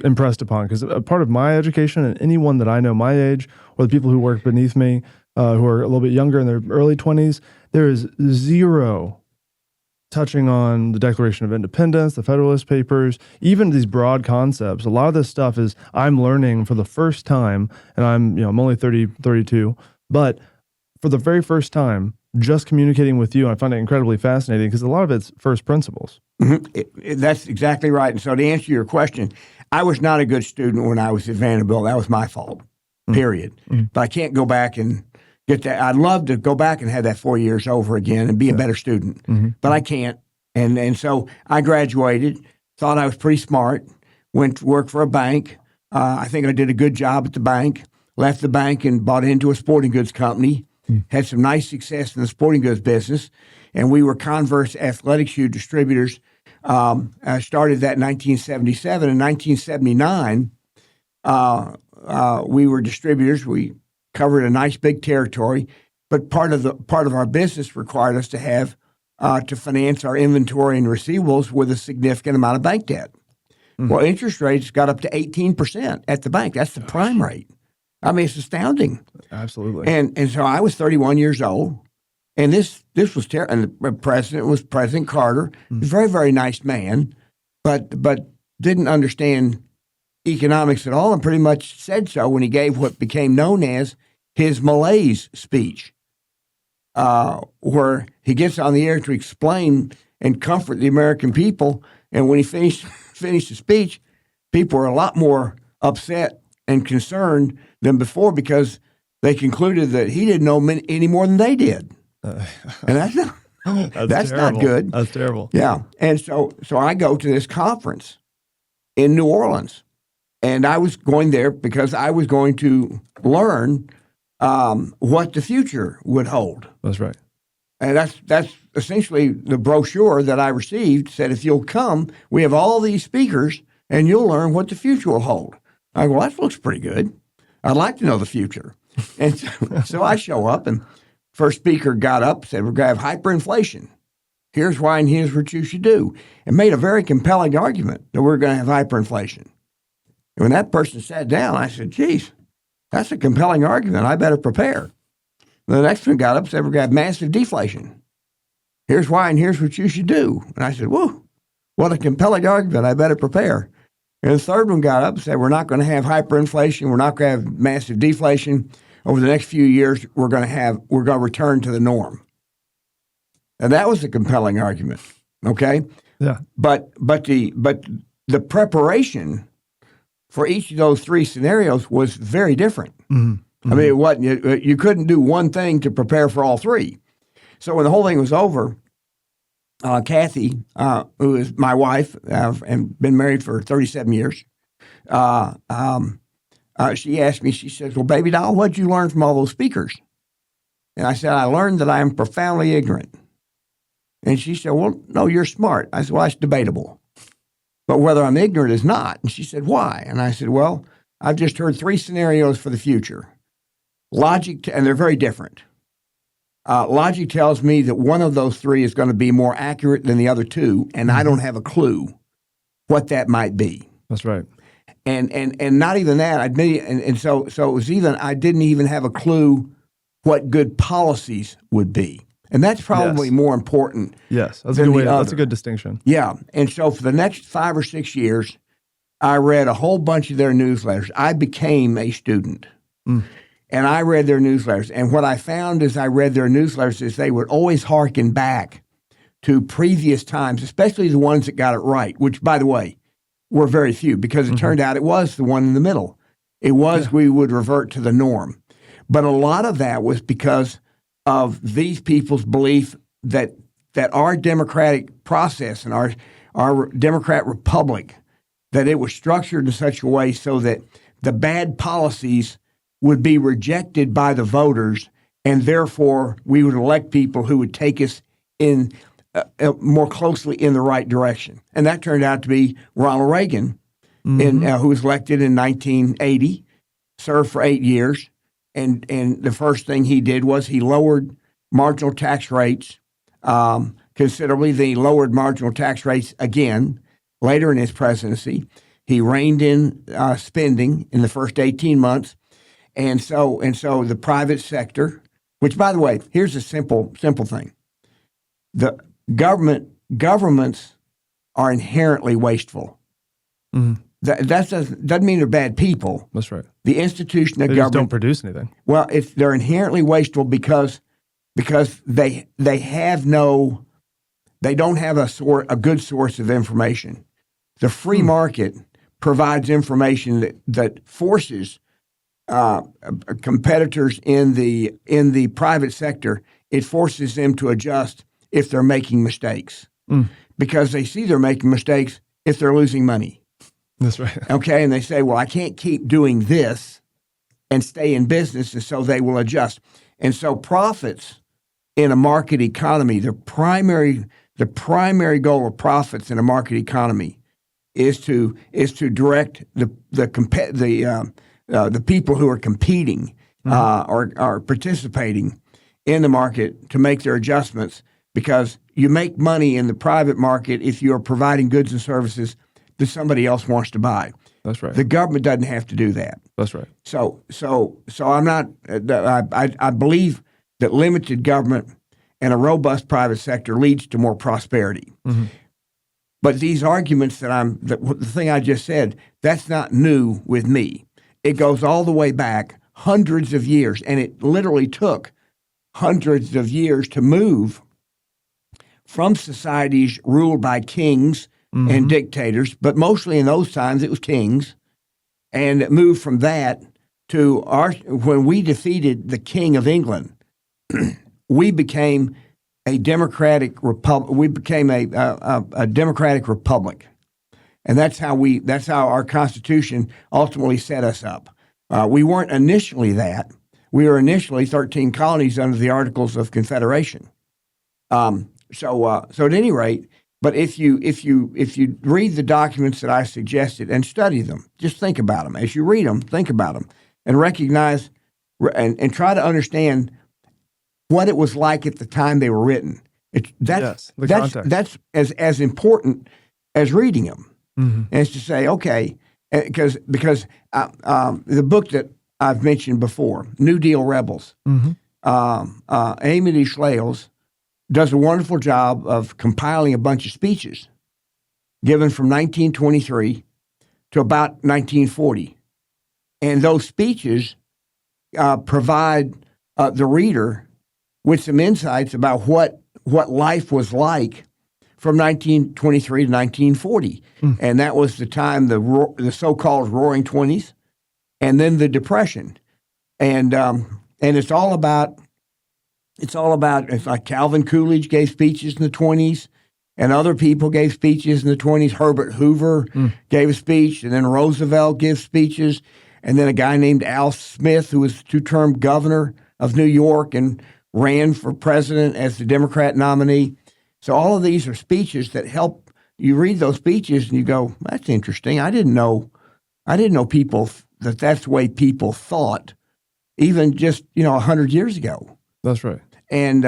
impressed upon? Because a part of my education, and anyone that I know my age, or the people who work beneath me, who are a little bit younger in their early 20s, there is zero touching on the Declaration of Independence, the Federalist Papers, even these broad concepts. A lot of this stuff is I'm learning for the first time, and I'm only 32, but for the very first time, just communicating with you, I find it incredibly fascinating because a lot of it's first principles. Mm-hmm. That's exactly right. And so to answer your question, I was not a good student when I was at Vanderbilt. That was my fault, period. Mm-hmm. But I can't go back and get that. I'd love to go back and have that 4 years over again and be a better student, but I can't. And so I graduated, thought I was pretty smart, went to work for a bank. I think I did a good job at the bank, left the bank and bought into a sporting goods company. Had some nice success in the sporting goods business, and we were Converse athletic shoe distributors. I started that in 1977. In 1979, we were distributors. We covered a nice big territory, but part of our business required us to have to finance our inventory and receivables with a significant amount of bank debt. Well, interest rates got up to 18% at the bank. That's the prime rate. I mean, it's astounding. Absolutely. And so I was 31 years old, and this was terrible. And the president was President Carter, a very, very nice man, but didn't understand economics at all, and pretty much said so when he gave what became known as his malaise speech, where he gets on the air to explain and comfort the American people. And when he finished the speech, people were a lot more upset and concerned than before because they concluded that he didn't know any more than they did. And that's not good. That's terrible. Yeah. And so I go to this conference in New Orleans, and I was going there because I was going to learn what the future would hold. That's right. And that's essentially the brochure that I received said, if you'll come, we have all these speakers, and you'll learn what the future will hold. I go, well, that looks pretty good. I'd like to know the future. And so I show up, and first speaker got up, said, we're going to have hyperinflation. Here's why, and here's what you should do. And made a very compelling argument that we're going to have hyperinflation. And when that person sat down, I said, geez, that's a compelling argument. I better prepare. And the next one got up, said, we're going to have massive deflation. Here's why, and here's what you should do. And I said, whoa, what a compelling argument. I better prepare. And the third one got up and said, we're not going to have hyperinflation. We're not going to have massive deflation. Over the next few years, we're going to return to the norm. And that was a compelling argument. Okay. Yeah. But the preparation for each of those three scenarios was very different. I mean, it wasn't, you couldn't do one thing to prepare for all three. So when the whole thing was over, Kathy, who is my wife and been married for 37 years, she asked me, she says, well, baby doll, what'd you learn from all those speakers? And I said, I learned that I am profoundly ignorant. And she said, well, no, you're smart. I said, well, that's debatable. But whether I'm ignorant is not. And she said, why? And I said, well, I've just heard three scenarios for the future. Logic, and they're very different. Logic tells me that one of those three is going to be more accurate than the other two, and I don't have a clue what that might be. That's right. And not even that. So it was even, I didn't even have a clue what good policies would be. And that's probably more important. Yes, that's a good way. That's a good distinction. Yeah. And so for the next 5 or 6 years, I read a whole bunch of their newsletters. I became a student. Mm. And I read their newsletters. And what I found as I read their newsletters is they would always hearken back to previous times, especially the ones that got it right, which, by the way, were very few, because it turned out it was the one in the middle. It was we would revert to the norm. But a lot of that was because of these people's belief that our democratic process and our Democrat republic, that it was structured in such a way so that the bad policies would be rejected by the voters, and therefore we would elect people who would take us in more closely in the right direction. And that turned out to be Ronald Reagan, who was elected in 1980, served for 8 years, and the first thing he did was he lowered marginal tax rates considerably. They lowered marginal tax rates again later in his presidency. He reined in spending in the first 18 months. And so the private sector, which, by the way, here's a simple thing. The governments are inherently wasteful. Mm-hmm. That doesn't mean they're bad people. That's right. The institution of they government just don't produce anything. Well, they're inherently wasteful because they don't have a good source of information. The free market provides information that forces competitors in the private sector. It forces them to adjust if they're making mistakes, because they see they're making mistakes if they're losing money. That's right. Okay, and they say, well, I can't keep doing this and stay in business, and so they will adjust. And so profits in a market economy, the primary goal of profits in a market economy is to direct the people who are competing or are participating in the market to make their adjustments, because you make money in the private market if you are providing goods and services that somebody else wants to buy. That's right. The government doesn't have to do that. That's right. So I'm not. I believe that limited government and a robust private sector leads to more prosperity. Mm-hmm. But these arguments the thing I just said, that's not new with me. It goes all the way back hundreds of years, and it literally took hundreds of years to move from societies ruled by kings and dictators, but mostly in those times it was kings, and it moved from that to when we defeated the King of England, we became a democratic republic. We became a democratic republic, and that's how our Constitution ultimately set us up. We weren't initially that. We were initially 13 colonies under the Articles of Confederation. So at any rate, but if you read the documents that I suggested and study them, just think about them. As you read them, think about them and recognize and try to understand what it was like at the time they were written. That's as important as reading them. Mm-hmm. And it's to say, okay, because the book that I've mentioned before, New Deal Rebels, Amy D. Schlels does a wonderful job of compiling a bunch of speeches given from 1923 to about 1940. And those speeches provide the reader with some insights about what life was like from 1923 to 1940. And that was the time, the so-called Roaring Twenties, and then the Depression. And it's like Calvin Coolidge gave speeches in the 20s, and other people gave speeches in the 20s. Herbert Hoover gave a speech, and then Roosevelt gave speeches, and then a guy named Al Smith, who was two-term governor of New York and ran for president as the Democrat nominee. So all of these are speeches that help you read those speeches, and you go, that's interesting. I didn't know people that's the way people thought, even just 100 years ago. That's right. And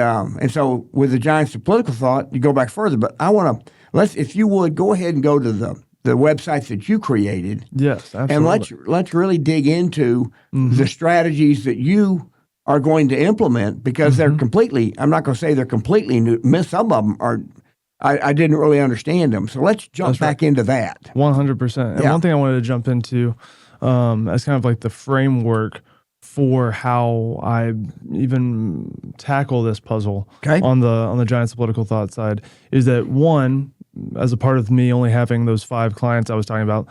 so with the giants of political thought, you go back further. But I want to if you would go ahead and go to the websites that you created. Yes, absolutely. And let's really dig into the strategies that you are going to implement, because they're completely. I'm not going to say they're completely new. Some of them I didn't really understand them. So let's jump back into that. 100%. And one thing I wanted to jump into as kind of like the framework for how I even tackle this puzzle on the Giants of Political Thought side is that, one, as a part of me only having those 5 clients I was talking about,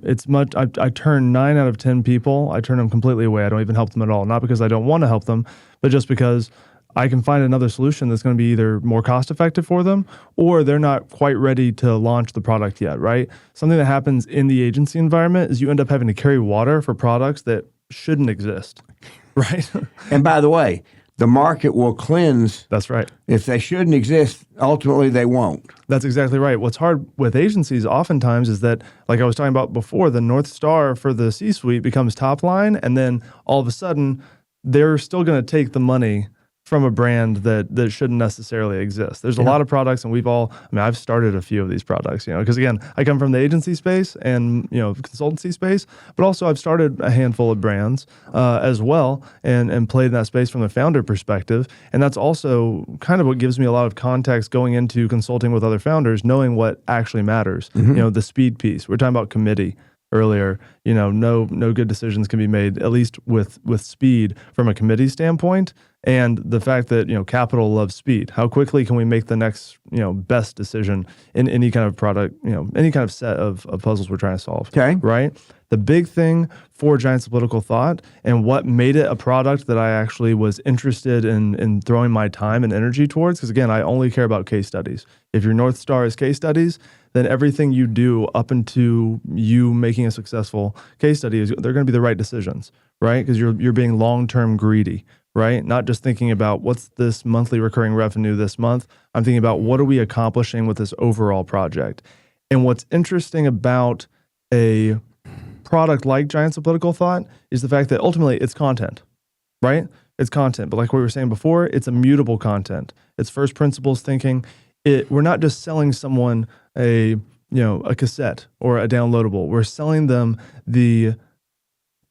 it's much. I turn 9 out of 10 people. I turn them completely away. I don't even help them at all. Not because I don't want to help them, but just because I can find another solution that's going to be either more cost effective for them, or they're not quite ready to launch the product yet. Right? Something that happens in the agency environment is you end up having to carry water for products that shouldn't exist. Right? And by the way, the market will cleanse. That's right. If they shouldn't exist, ultimately they won't. That's exactly right. What's hard with agencies oftentimes is that, like I was talking about before, the North Star for the C-suite becomes top line, and then all of a sudden they're still going to take the money from a brand that shouldn't necessarily exist. There's a lot of products, and I've started a few of these products, because again, I come from the agency space and, consultancy space, but also I've started a handful of brands as well and played in that space from the founder perspective. And that's also kind of what gives me a lot of context going into consulting with other founders, knowing what actually matters. The speed piece. We're talking about committee earlier. No good decisions can be made, at least with speed from a committee standpoint. And the fact that, capital loves speed. How quickly can we make the next, best decision in any kind of product, any kind of set of puzzles we're trying to solve. Okay. Right? The big thing for Giants of Political Thought and what made it a product that I actually was interested in throwing my time and energy towards, because again, I only care about case studies. If your North Star is case studies, then everything you do up into you making a successful case study they're going to be the right decisions, right? Because you're being long-term greedy, right? Not just thinking about what's this monthly recurring revenue this month. I'm thinking about what are we accomplishing with this overall project. And what's interesting about a product like Giants of Political Thought is the fact that ultimately it's content, right? It's content, but like we were saying before, it's immutable content. It's first principles thinking. We're not just selling someone a cassette or a downloadable. We're selling them the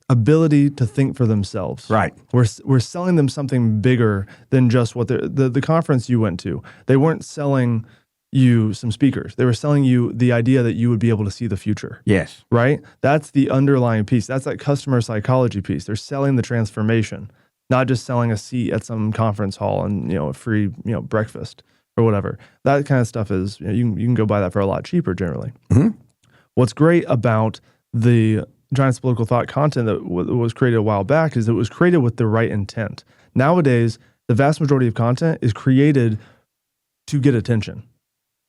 ability to think for themselves. Right. We're selling them something bigger than just what the conference you went to. They weren't selling you some speakers. They were selling you the idea that you would be able to see the future. Yes. Right? That's the underlying piece. That's that customer psychology piece. They're selling the transformation, not just selling a seat at some conference hall and, a free, breakfast or whatever. That kind of stuff is, you can go buy that for a lot cheaper generally. Mm-hmm. What's great about the Giants of Political Thought content that was created a while back is it was created with the right intent. Nowadays, the vast majority of content is created to get attention.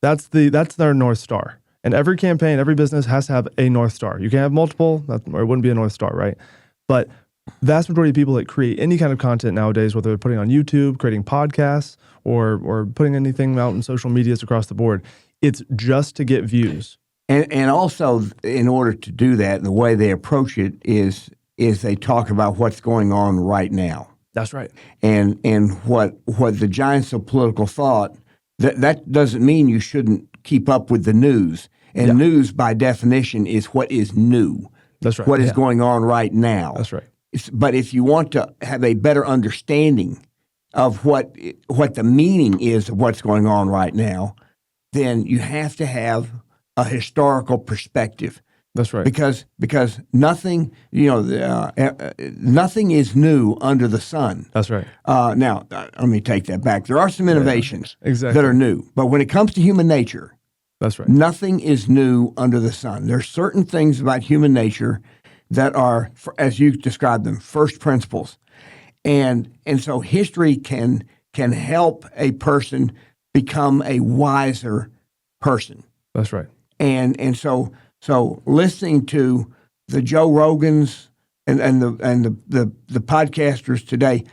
That's their North Star. And every campaign, every business has to have a North Star. You can have multiple, or it wouldn't be a North Star, right? But vast majority of people that create any kind of content nowadays, whether they're putting on YouTube, creating podcasts, or putting anything out in social medias across the board, it's just to get views. And also, in order to do that, the way they approach it is they talk about what's going on right now. That's right. And what the Giants of Political Thought, that doesn't mean you shouldn't keep up with the news. And news, by definition, is what is new. That's right. What is going on right now. That's right. But if you want to have a better understanding of what the meaning is of what's going on right now, then you have to have a historical perspective. That's right. Because nothing, nothing is new under the sun. That's right. Now, let me take that back. There are some innovations exactly. that are new, but when it comes to human nature, that's right. Nothing is new under the sun. There's certain things about human nature that are, as you described them, first principles, and so history can help a person become a wiser person. That's right. And so listening to the Joe Rogans and the podcasters today,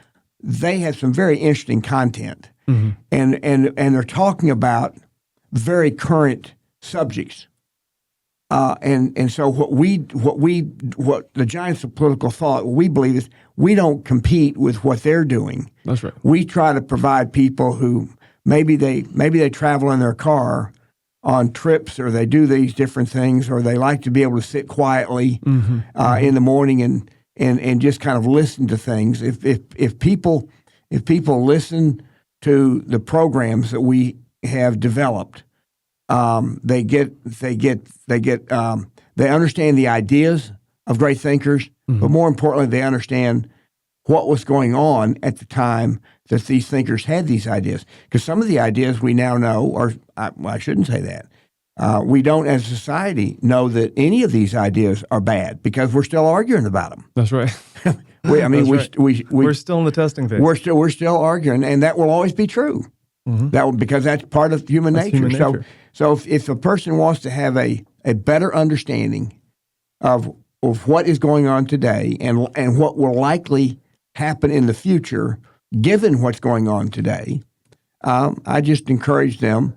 they have some very interesting content, and they're talking about very current subjects, and so what the Giants of Political Thought, what we believe is we don't compete with what they're doing. That's right. We try to provide people who maybe they travel in their car on trips, or they do these different things, or they like to be able to sit quietly in the morning and just kind of listen to things. If people listen to the programs that we have developed, they understand the ideas of great thinkers, but more importantly, they understand what was going on at the time that these thinkers had these ideas. Because some of the ideas we now know, or I shouldn't say that, we don't as a society know that any of these ideas are bad because we're still arguing about them. That's right. We're still in the testing phase. We're still arguing, and that will always be true. Because that's part of human nature. Human nature. So if a person wants to have a better understanding of what is going on today and what will likely happen in the future, given what's going on today, I just encourage them.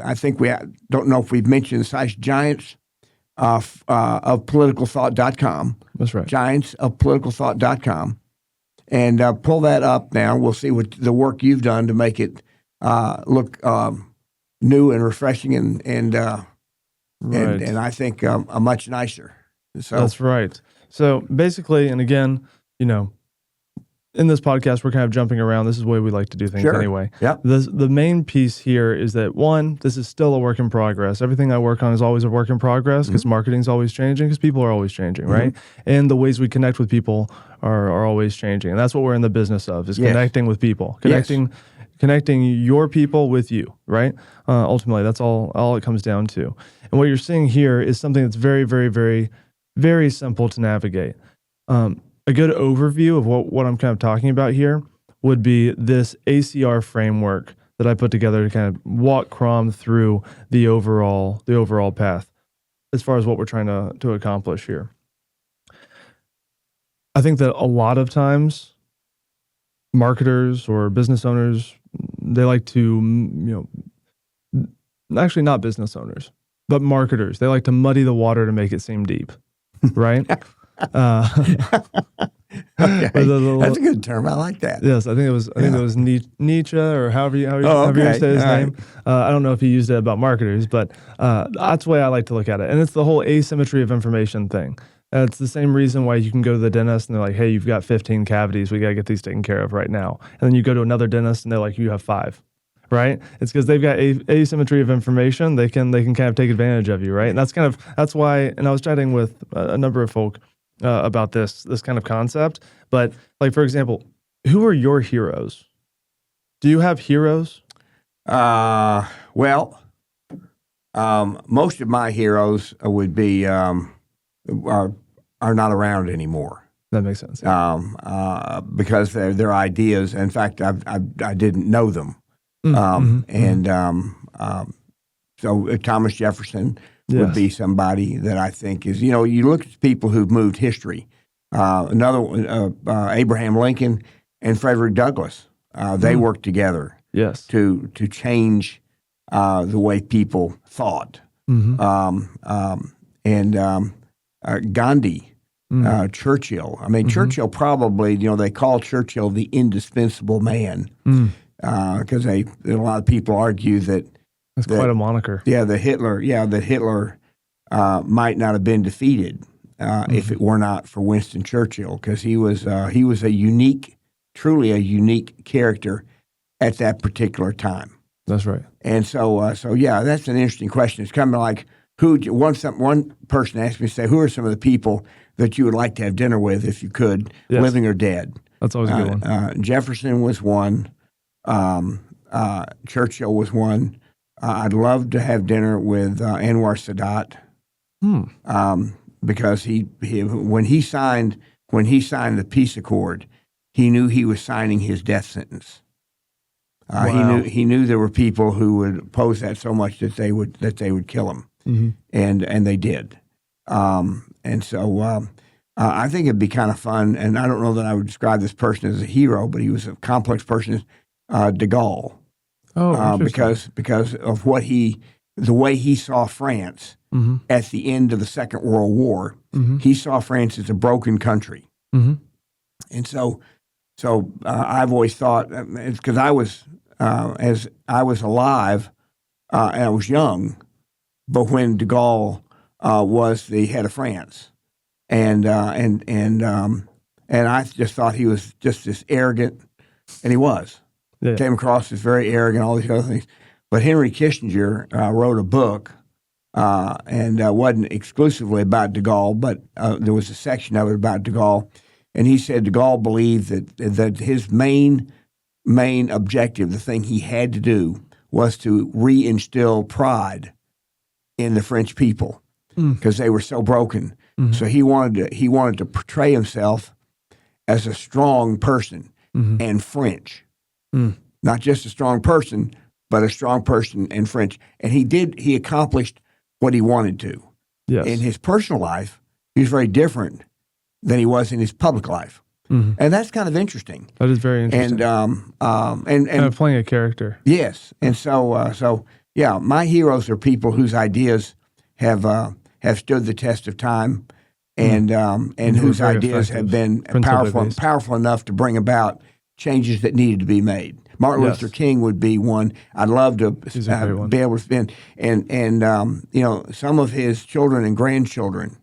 I think we don't know if we've mentioned the site giants of politicalthought.com. That's right. Giantsofpoliticalthought.com. And pull that up now. We'll see what the work you've done to make it look new and refreshing and I think a much nicer. So that's right. So basically, and again, in this podcast, we're kind of jumping around. This is the way we like to do things anyway. Yep. The main piece here is that, one, this is still a work in progress. Everything I work on is always a work in progress because marketing's always changing, because people are always changing, right? And the ways we connect with people are always changing. And that's what we're in the business of, is connecting with people, connecting your people with you, right? Ultimately, that's all it comes down to. And what you're seeing here is something that's very, very, very, very simple to navigate. A good overview of what I'm kind of talking about here would be this ACR framework that I put together to kind of walk Crom through the overall path as far as what we're trying to accomplish here. I think that a lot of times marketers or business owners, they like to, actually not business owners, but marketers, they like to muddy the water to make it seem deep, right? Okay. That's a good term. I like that. Yes, I think it was Nietzsche, or however you say his name. I don't know if he used it about marketers, but that's the way I like to look at it. And it's the whole asymmetry of information thing. It's the same reason why you can go to the dentist and they're like, "Hey, you've got 15 cavities. We got to get these taken care of right now." And then you go to another dentist and they're like, "You have 5." Right? It's because they've got asymmetry of information. They can kind of take advantage of you, right? And that's why. And I was chatting with a number of folk about this kind of concept. But like, for example, who are your heroes? Do you have heroes? Well, most of my heroes would be are not around anymore. That makes sense. Because they're ideas. In fact, I didn't know them. So Thomas Jefferson would be somebody that I think is, you look at people who've moved history. Another one, Abraham Lincoln and Frederick Douglass, they worked together to change the way people thought. Gandhi, Churchill. I mean, Churchill probably, they call Churchill the indispensable man because a lot of people argue that that's quite a moniker. Yeah, that Hitler might not have been defeated if it were not for Winston Churchill, because he was truly a unique character at that particular time. That's right. And so that's an interesting question. It's kind of like one person asked me to say, who are some of the people that you would like to have dinner with if you could, living or dead? That's always a good one. Jefferson was one. Churchill was one. I'd love to have dinner with Anwar Sadat because he when he signed the peace accord, he knew he was signing his death sentence. He knew there were people who would oppose that so much that they would kill him, and they did. And so I think it'd be kind of fun. And I don't know that I would describe this person as a hero, but he was a complex person. De Gaulle. Because of the way he saw France at the end of the Second World War. He saw France as a broken country, and so I've always thought, it's because as I was alive and I was young, but when De Gaulle was the head of France, and I just thought he was just this arrogant, and he was. Yeah. Came across as very arrogant, all these other things. But Henry Kissinger wrote a book, and wasn't exclusively about de Gaulle, but there was a section of it about de Gaulle. And he said de Gaulle believed that his main objective, the thing he had to do, was to reinstill pride in the French people because they were so broken. Mm-hmm. So he wanted to portray himself as a strong person and French, not just a strong person, but a strong person and French. And he accomplished what he wanted to. Yes. In his personal life, he was very different than he was in his public life. Mm-hmm. And that's kind of interesting. That is very interesting. And kind of playing a character. Yes. And so yeah, my heroes are people whose ideas have stood the test of time and whose ideas have been powerful enough to bring about changes that needed to be made. Martin Luther King would be one. I'd love to be able to spend, and some of his children and grandchildren,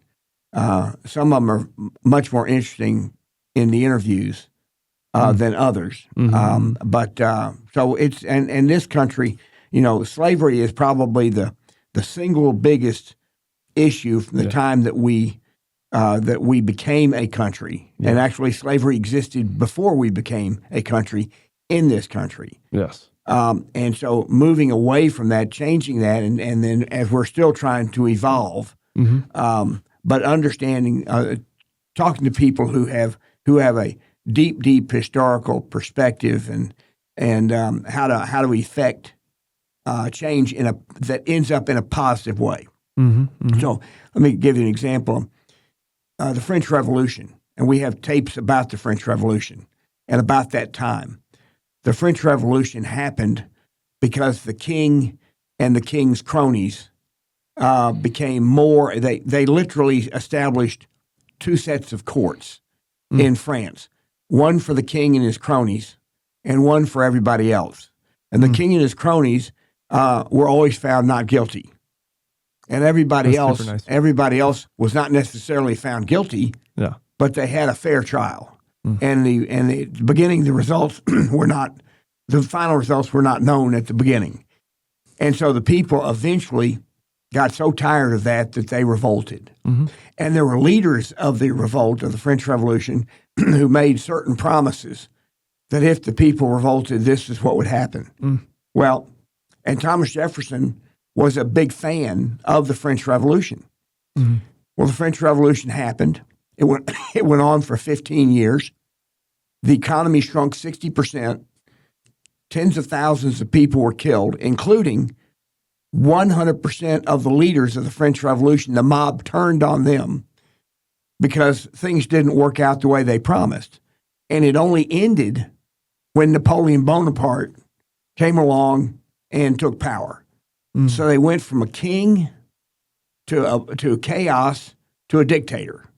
some of them are much more interesting in the interviews than others. So it's and this country, slavery is probably the single biggest issue from the time that we became a country, and actually slavery existed before we became a country in this country. Yes. And so moving away from that, changing that, and then as we're still trying to evolve, but understanding, talking to people who have a deep historical perspective and how to effect change that ends up in a positive way. So let me give you an example. The French Revolution, and we have tapes about the French Revolution and about that time. The French Revolution happened because the king and the king's cronies became more. They literally established two sets of courts in France, one for the king and his cronies, and one for everybody else. And the king and his cronies were always found not guilty, and everybody else was not necessarily found guilty. Yeah, but they had a fair trial. And the beginning, the results the final results were not known at the beginning. And so the people eventually got so tired of that they revolted. And there were leaders of the revolt of the French Revolution who made certain promises that if the people revolted, this is what would happen. Well, and Thomas Jefferson was a big fan of the French Revolution. Well, the French Revolution happened. It went on for 15 years. The economy shrunk 60%. Tens of thousands of people were killed, including 100% of the leaders of the French Revolution. The mob turned on them because things didn't work out the way they promised. And it only ended when Napoleon Bonaparte came along and took power. So they went from a king to chaos to a dictator.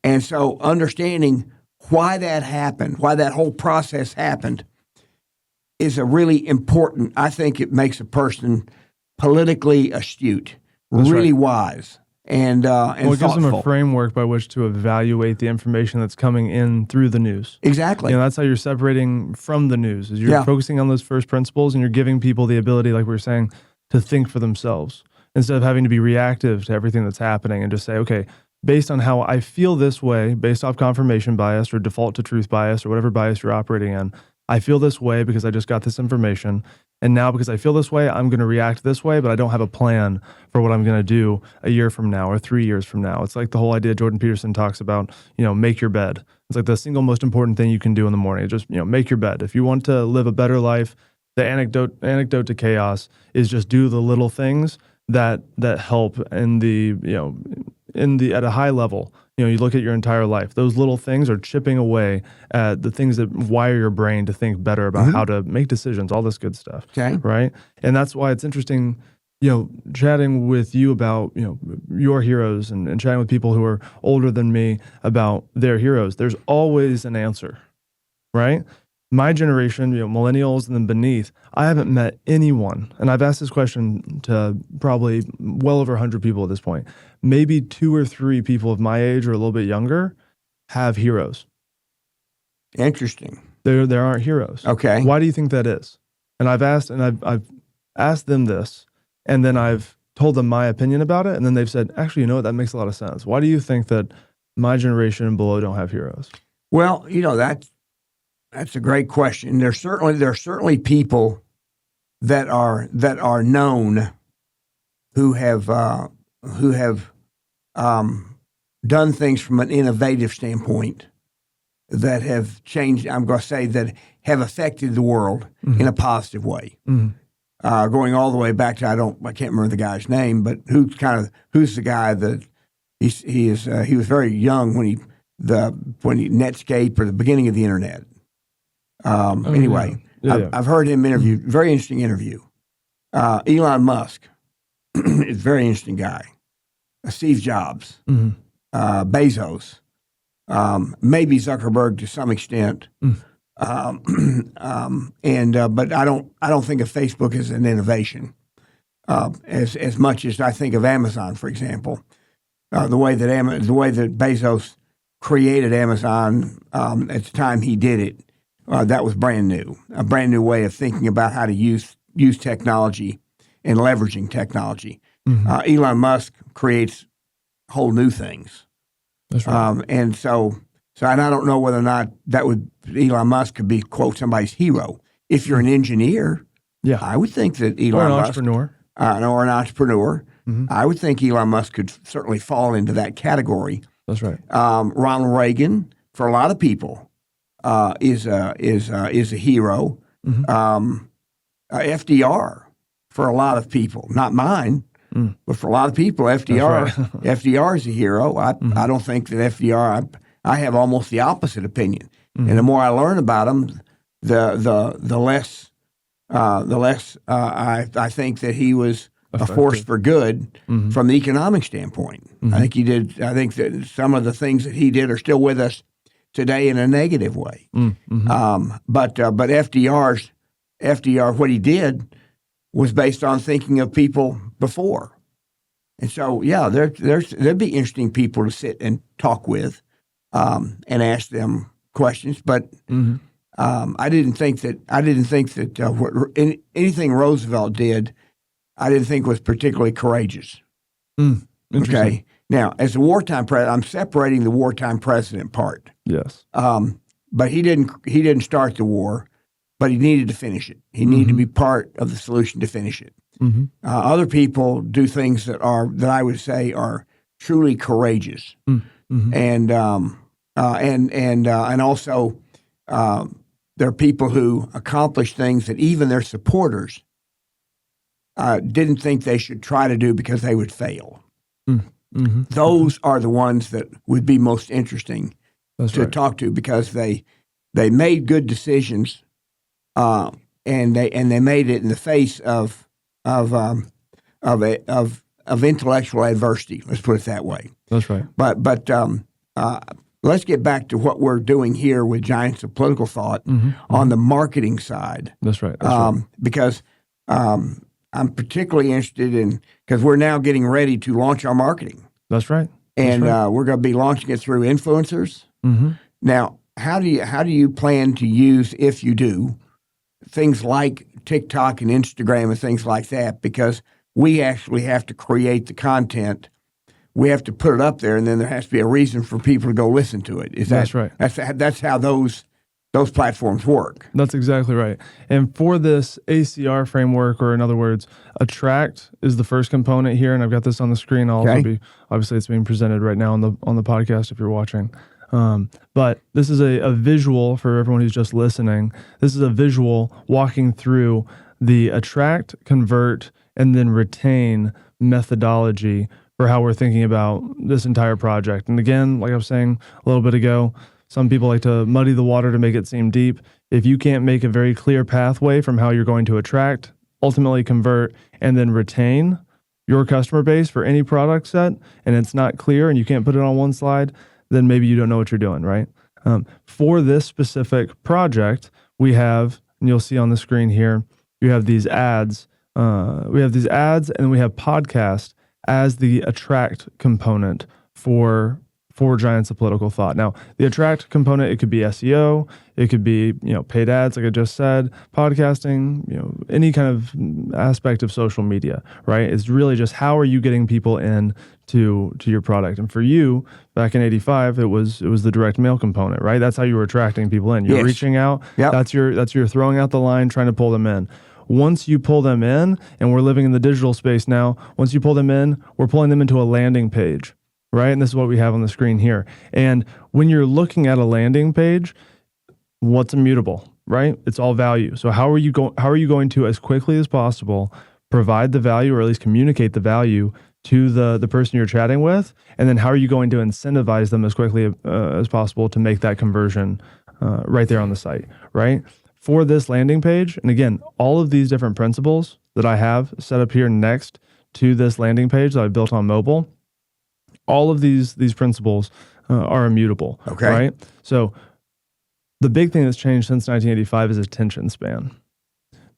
And so understanding why that happened, why that whole process happened, is a really important. I think it makes a person politically astute, really wise, and it gives them thoughtful. a framework by which to evaluate the information that's coming in through the news. Exactly. That's how you're separating from the news. Is you're focusing on those first principles, and you're giving people the ability, like we were saying, to think for themselves instead of having to be reactive to everything that's happening and just say, okay, based on how I feel this way, based off confirmation bias or default to truth bias or whatever bias you're operating in, I feel this way because I just got this information. And now because I feel this way, I'm going to react this way, but I don't have a plan for what I'm going to do a year from now or 3 years from now. It's like the whole idea Jordan Peterson talks about, make your bed. It's like the single most important thing you can do in the morning. Just, make your bed. If you want to live a better life, the antidote to chaos is just do the little things that help at a high level. You look at your entire life. Those little things are chipping away at the things that wire your brain to think better about how to make decisions, all this good stuff. Okay. Right? And that's why it's interesting, chatting with you about, your heroes and chatting with people who are older than me about their heroes. There's always an answer, right? My generation, millennials and then beneath, I haven't met anyone, and I've asked this question to probably well over 100 people at this point. Maybe 2 or 3 people of my age or a little bit younger have heroes. Interesting. There aren't heroes. Okay. Why do you think that is? And I've asked them this, and then I've told them my opinion about it, and then they've said, actually, you know what, that makes a lot of sense. Why do you think that my generation and below don't have heroes? Well, that's a great question. There's certainly people that are known who have done things from an innovative standpoint that have changed. I'm going to say that have affected the world in a positive way. Going all the way back to I can't remember the guy's name, but who's the guy that he was very young when Netscape or the beginning of the internet. Anyway, I've heard him interviewed. Very interesting interview. Elon Musk is a very interesting guy. Steve Jobs, Bezos, maybe Zuckerberg to some extent, but I don't think of Facebook as an innovation as much as I think of Amazon, for example. The way that Bezos created Amazon at the time he did it, that was brand new, a brand new way of thinking about how to use technology and leveraging technology. Elon Musk creates whole new things. That's right. And I don't know whether or not Elon Musk could be, quote, somebody's hero. If you're an engineer, I would think that Elon Musk, entrepreneur. Or an entrepreneur, I would think Elon Musk could certainly fall into that category. That's right. Ronald Reagan, for a lot of people, is a hero. FDR, for a lot of people, not mine, but for a lot of people, FDR is a hero. I don't think that FDR. I have almost the opposite opinion, and the more I learn about him, the less I think that he was a force for good from the economic standpoint. I think he did. I think that some of the things that he did are still with us today in a negative way. But FDR, what he did was based on thinking of people before, and so there'd be interesting people to sit and talk with, and ask them questions. But I didn't think that anything Roosevelt did, I didn't think was particularly courageous. Okay. Now, as a wartime president, I'm separating the wartime president part. Yes. But he didn't start the war, but he needed to finish it. He needed to be part of the solution to finish it. Other people do things that I would say are truly courageous, and also there are people who accomplish things that even their supporters didn't think they should try to do because they would fail. Those are the ones that would be most interesting to talk to, because they made good decisions, and they made it in the face of intellectual adversity. Let's put it that way. That's right. But let's get back to what we're doing here with Giants of Political Thought on the marketing side. That's right. Because I'm particularly interested in, because we're now getting ready to launch our marketing. That's right. And we're going to be launching it through influencers. Now, how do you plan to use, if you do, things like TikTok and Instagram and things like that? Because we actually have to create the content. We have to put it up there, and then there has to be a reason for people to go listen to it. That's right. That's how those platforms work. That's exactly right. And for this ACR framework, or in other words, attract is the first component here, and I've got this on the screen. Obviously it's being presented right now on the podcast if you're watching. But this is a visual for everyone who's just listening. This is a visual walking through the attract, convert, and then retain methodology for how we're thinking about this entire project. And again, like I was saying a little bit ago, some people like to muddy the water to make it seem deep. If you can't make a very clear pathway from how you're going to attract, ultimately convert, and then retain your customer base for any product set, and it's not clear and you can't put it on one slide, then maybe you don't know what you're doing, right? For this specific project, we have, and you'll see on the screen here, you have these ads. We have these ads, and we have podcast as the attract component for for giants of political thought. Now, the attract component, it could be SEO, it could be, paid ads, like I just said, podcasting, any kind of aspect of social media, right? It's really just how are you getting people in to your product. And for you, back in 85, it was the direct mail component, right? That's how you were attracting people in. You're Yes. reaching out. Yep. That's your throwing out the line, trying to pull them in. Once you pull them in, and we're living in the digital space now, once you pull them in, we're pulling them into a landing page, right? And this is what we have on the screen here. And when you're looking at a landing page, what's immutable, right? It's all value. So how are you going to, as quickly as possible, provide the value, or at least communicate the value to the person you're chatting with? And then how are you going to incentivize them as quickly as possible to make that conversion right there on the site, right? For this landing page, and again, all of these different principles that I have set up here next to this landing page that I built on mobile, all of these principles are immutable, Okay. right? So the big thing that's changed since 1985 is attention span.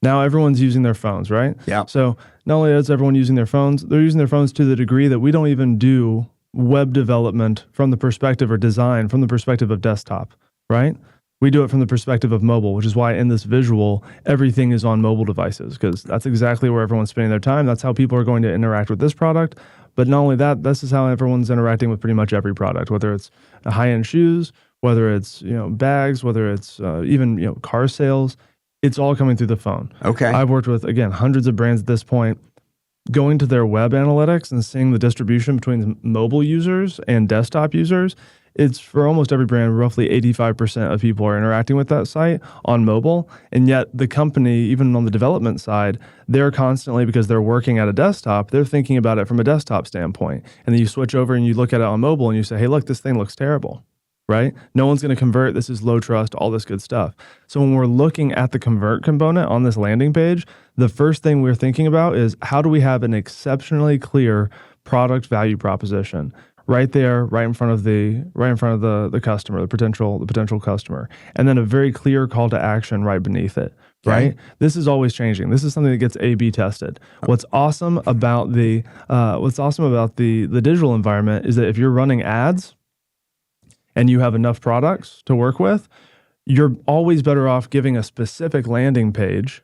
Now everyone's using their phones, right? Yeah. So not only is everyone using their phones, they're using their phones to the degree that we don't even do web development from the perspective, or design from the perspective of desktop, right? We do it from the perspective of mobile, which is why in this visual, everything is on mobile devices, because that's exactly where everyone's spending their time. That's how people are going to interact with this product. But not only that, this is how everyone's interacting with pretty much every product, whether it's high-end shoes, whether it's bags, whether it's even car sales. It's all coming through the phone. Okay. I've worked with, again, hundreds of brands at this point. Going to their web analytics and seeing the distribution between mobile users and desktop users, it's for almost every brand, roughly 85% of people are interacting with that site on mobile. And yet the company, even on the development side, they're constantly, because they're working at a desktop, they're thinking about it from a desktop standpoint. And then you switch over and you look at it on mobile and you say, hey, look, this thing looks terrible, right? No one's going to convert. This is low trust, all this good stuff. So when we're looking at the convert component on this landing page, the first thing we're thinking about is how do we have an exceptionally clear product value proposition right there, right in front of the customer, the potential customer, and then a very clear call to action right beneath it. Right. Okay. This is always changing. This is something that gets A/B tested. What's awesome about the digital environment is that if you're running ads and you have enough products to work with, you're always better off giving a specific landing page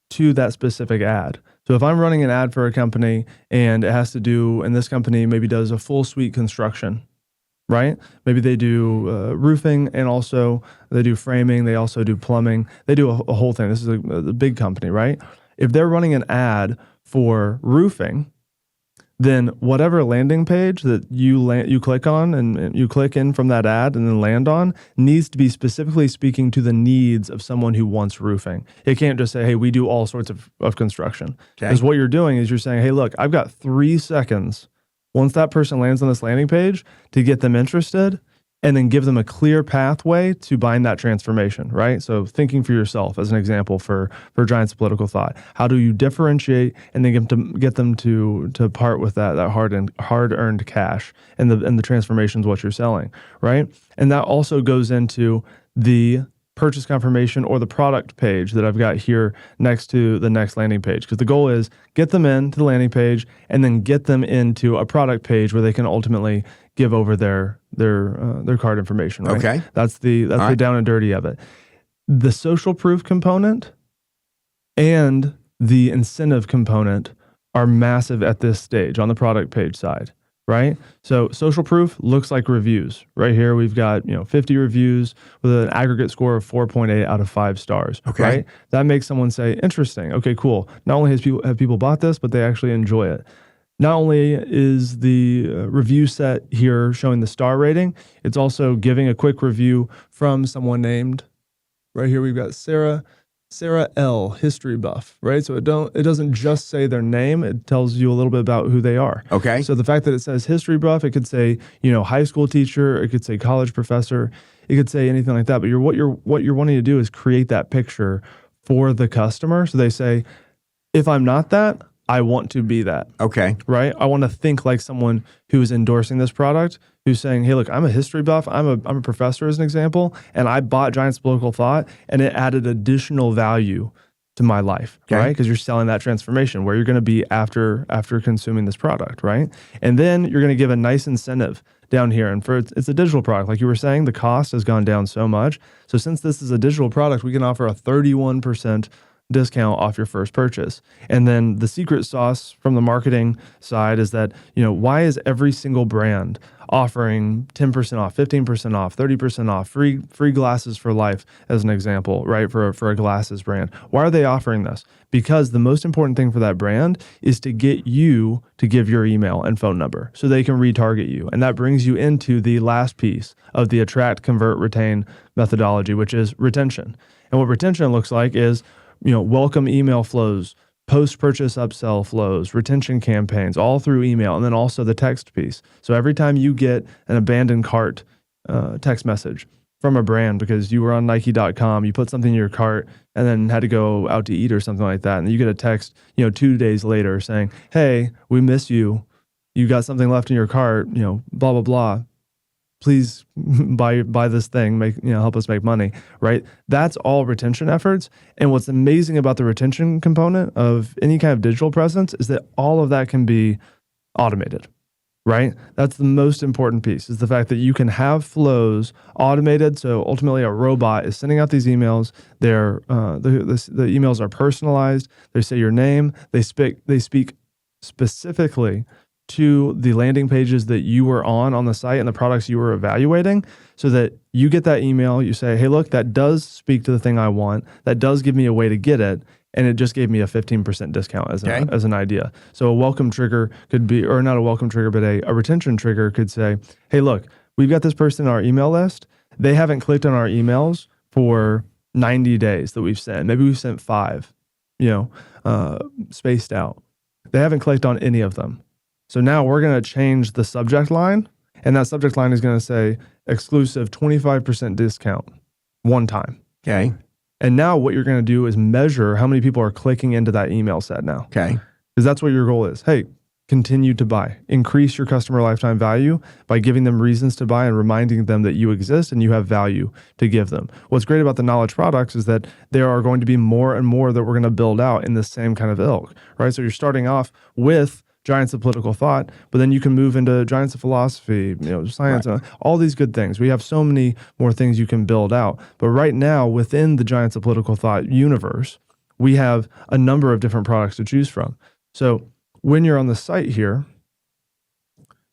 to that specific ad. So if I'm running an ad for a company and it has to do, and this company maybe does a full suite construction, right? Maybe they do roofing, and also they do framing. They also do plumbing. They do a whole thing. This is a big company, right? If they're running an ad for roofing, then whatever landing page that you click on and you click in from that ad and then land on needs to be specifically speaking to the needs of someone who wants roofing. It can't just say, hey, we do all sorts of construction. Because what you're doing is you're saying, hey, look, I've got 3 seconds once that person lands on this landing page to get them interested, and then give them a clear pathway to bind that transformation, right? So thinking for yourself as an example for giants of political thought. How do you differentiate and then get them to part with that hard-earned cash, and the transformation is what you're selling, right? And that also goes into the purchase confirmation or the product page that I've got here next to the next landing page. Because the goal is get them into the landing page and then get them into a product page where they can ultimately give over their card information. Right? Okay. That's the down and dirty of it. The social proof component and the incentive component are massive at this stage on the product page side, right? So social proof looks like reviews. Right here we've got 50 reviews with an aggregate score of 4.8 out of 5 stars. Okay. Right? That makes someone say, interesting. Okay, cool. Not only have people bought this, but they actually enjoy it. Not only is the review set here showing the star rating, it's also giving a quick review from someone named, right here we've got Sarah L, history buff, right? So it doesn't just say their name, it tells you a little bit about who they are. Okay. So the fact that it says history buff, it could say, high school teacher, it could say college professor, it could say anything like that. But what you're wanting to do is create that picture for the customer. So they say, if I'm not that, I want to be that. Okay. Right? I want to think like someone who is endorsing this product, who's saying, hey, look, I'm a history buff. I'm a professor, as an example, and I bought Giants Political Thought, and it added additional value to my life, Okay. right? Because you're selling that transformation where you're going to be after consuming this product, right? And then you're going to give a nice incentive down here. And for it's a digital product, like you were saying, the cost has gone down so much. So since this is a digital product, we can offer a 31% discount off your first purchase. And then the secret sauce from the marketing side is that, why is every single brand offering 10% off, 15% off, 30% off, free glasses for life as an example, right? For a glasses brand. Why are they offering this? Because the most important thing for that brand is to get you to give your email and phone number so they can retarget you. And that brings you into the last piece of the attract, convert, retain methodology, which is retention. And what retention looks like is welcome email flows, post-purchase upsell flows, retention campaigns, all through email, and then also the text piece. So every time you get an abandoned cart text message from a brand because you were on Nike.com, you put something in your cart and then had to go out to eat or something like that, and you get a text 2 days later saying, hey, we miss you. You got something left in your cart, blah, blah, blah. Please buy this thing, help us make money, right? That's all retention efforts. And what's amazing about the retention component of any kind of digital presence is that all of that can be automated, right? That's the most important piece, is the fact that you can have flows automated. So ultimately a robot is sending out these emails. They're the emails are personalized. They say your name. They speak specifically to the landing pages that you were on the site and the products you were evaluating, so that you get that email, you say, hey, look, that does speak to the thing I want. That does give me a way to get it. And it just gave me a 15% discount as an idea. So a welcome trigger could be, or not a welcome trigger, but a retention trigger could say, hey, look, we've got this person on our email list. They haven't clicked on our emails for 90 days that we've sent. Maybe we've sent 5, spaced out. They haven't clicked on any of them. So now we're going to change the subject line, and that subject line is going to say exclusive 25% discount one time. Okay. And now what you're going to do is measure how many people are clicking into that email set now. Okay. Because that's what your goal is. Hey, continue to buy. Increase your customer lifetime value by giving them reasons to buy and reminding them that you exist and you have value to give them. What's great about the knowledge products is that there are going to be more and more that we're going to build out in the same kind of ilk, right? So you're starting off with giants of political thought, but then you can move into giants of philosophy, science, Right. all these good things. We have so many more things you can build out. But right now, within the giants of political thought universe, we have a number of different products to choose from. So when you're on the site here,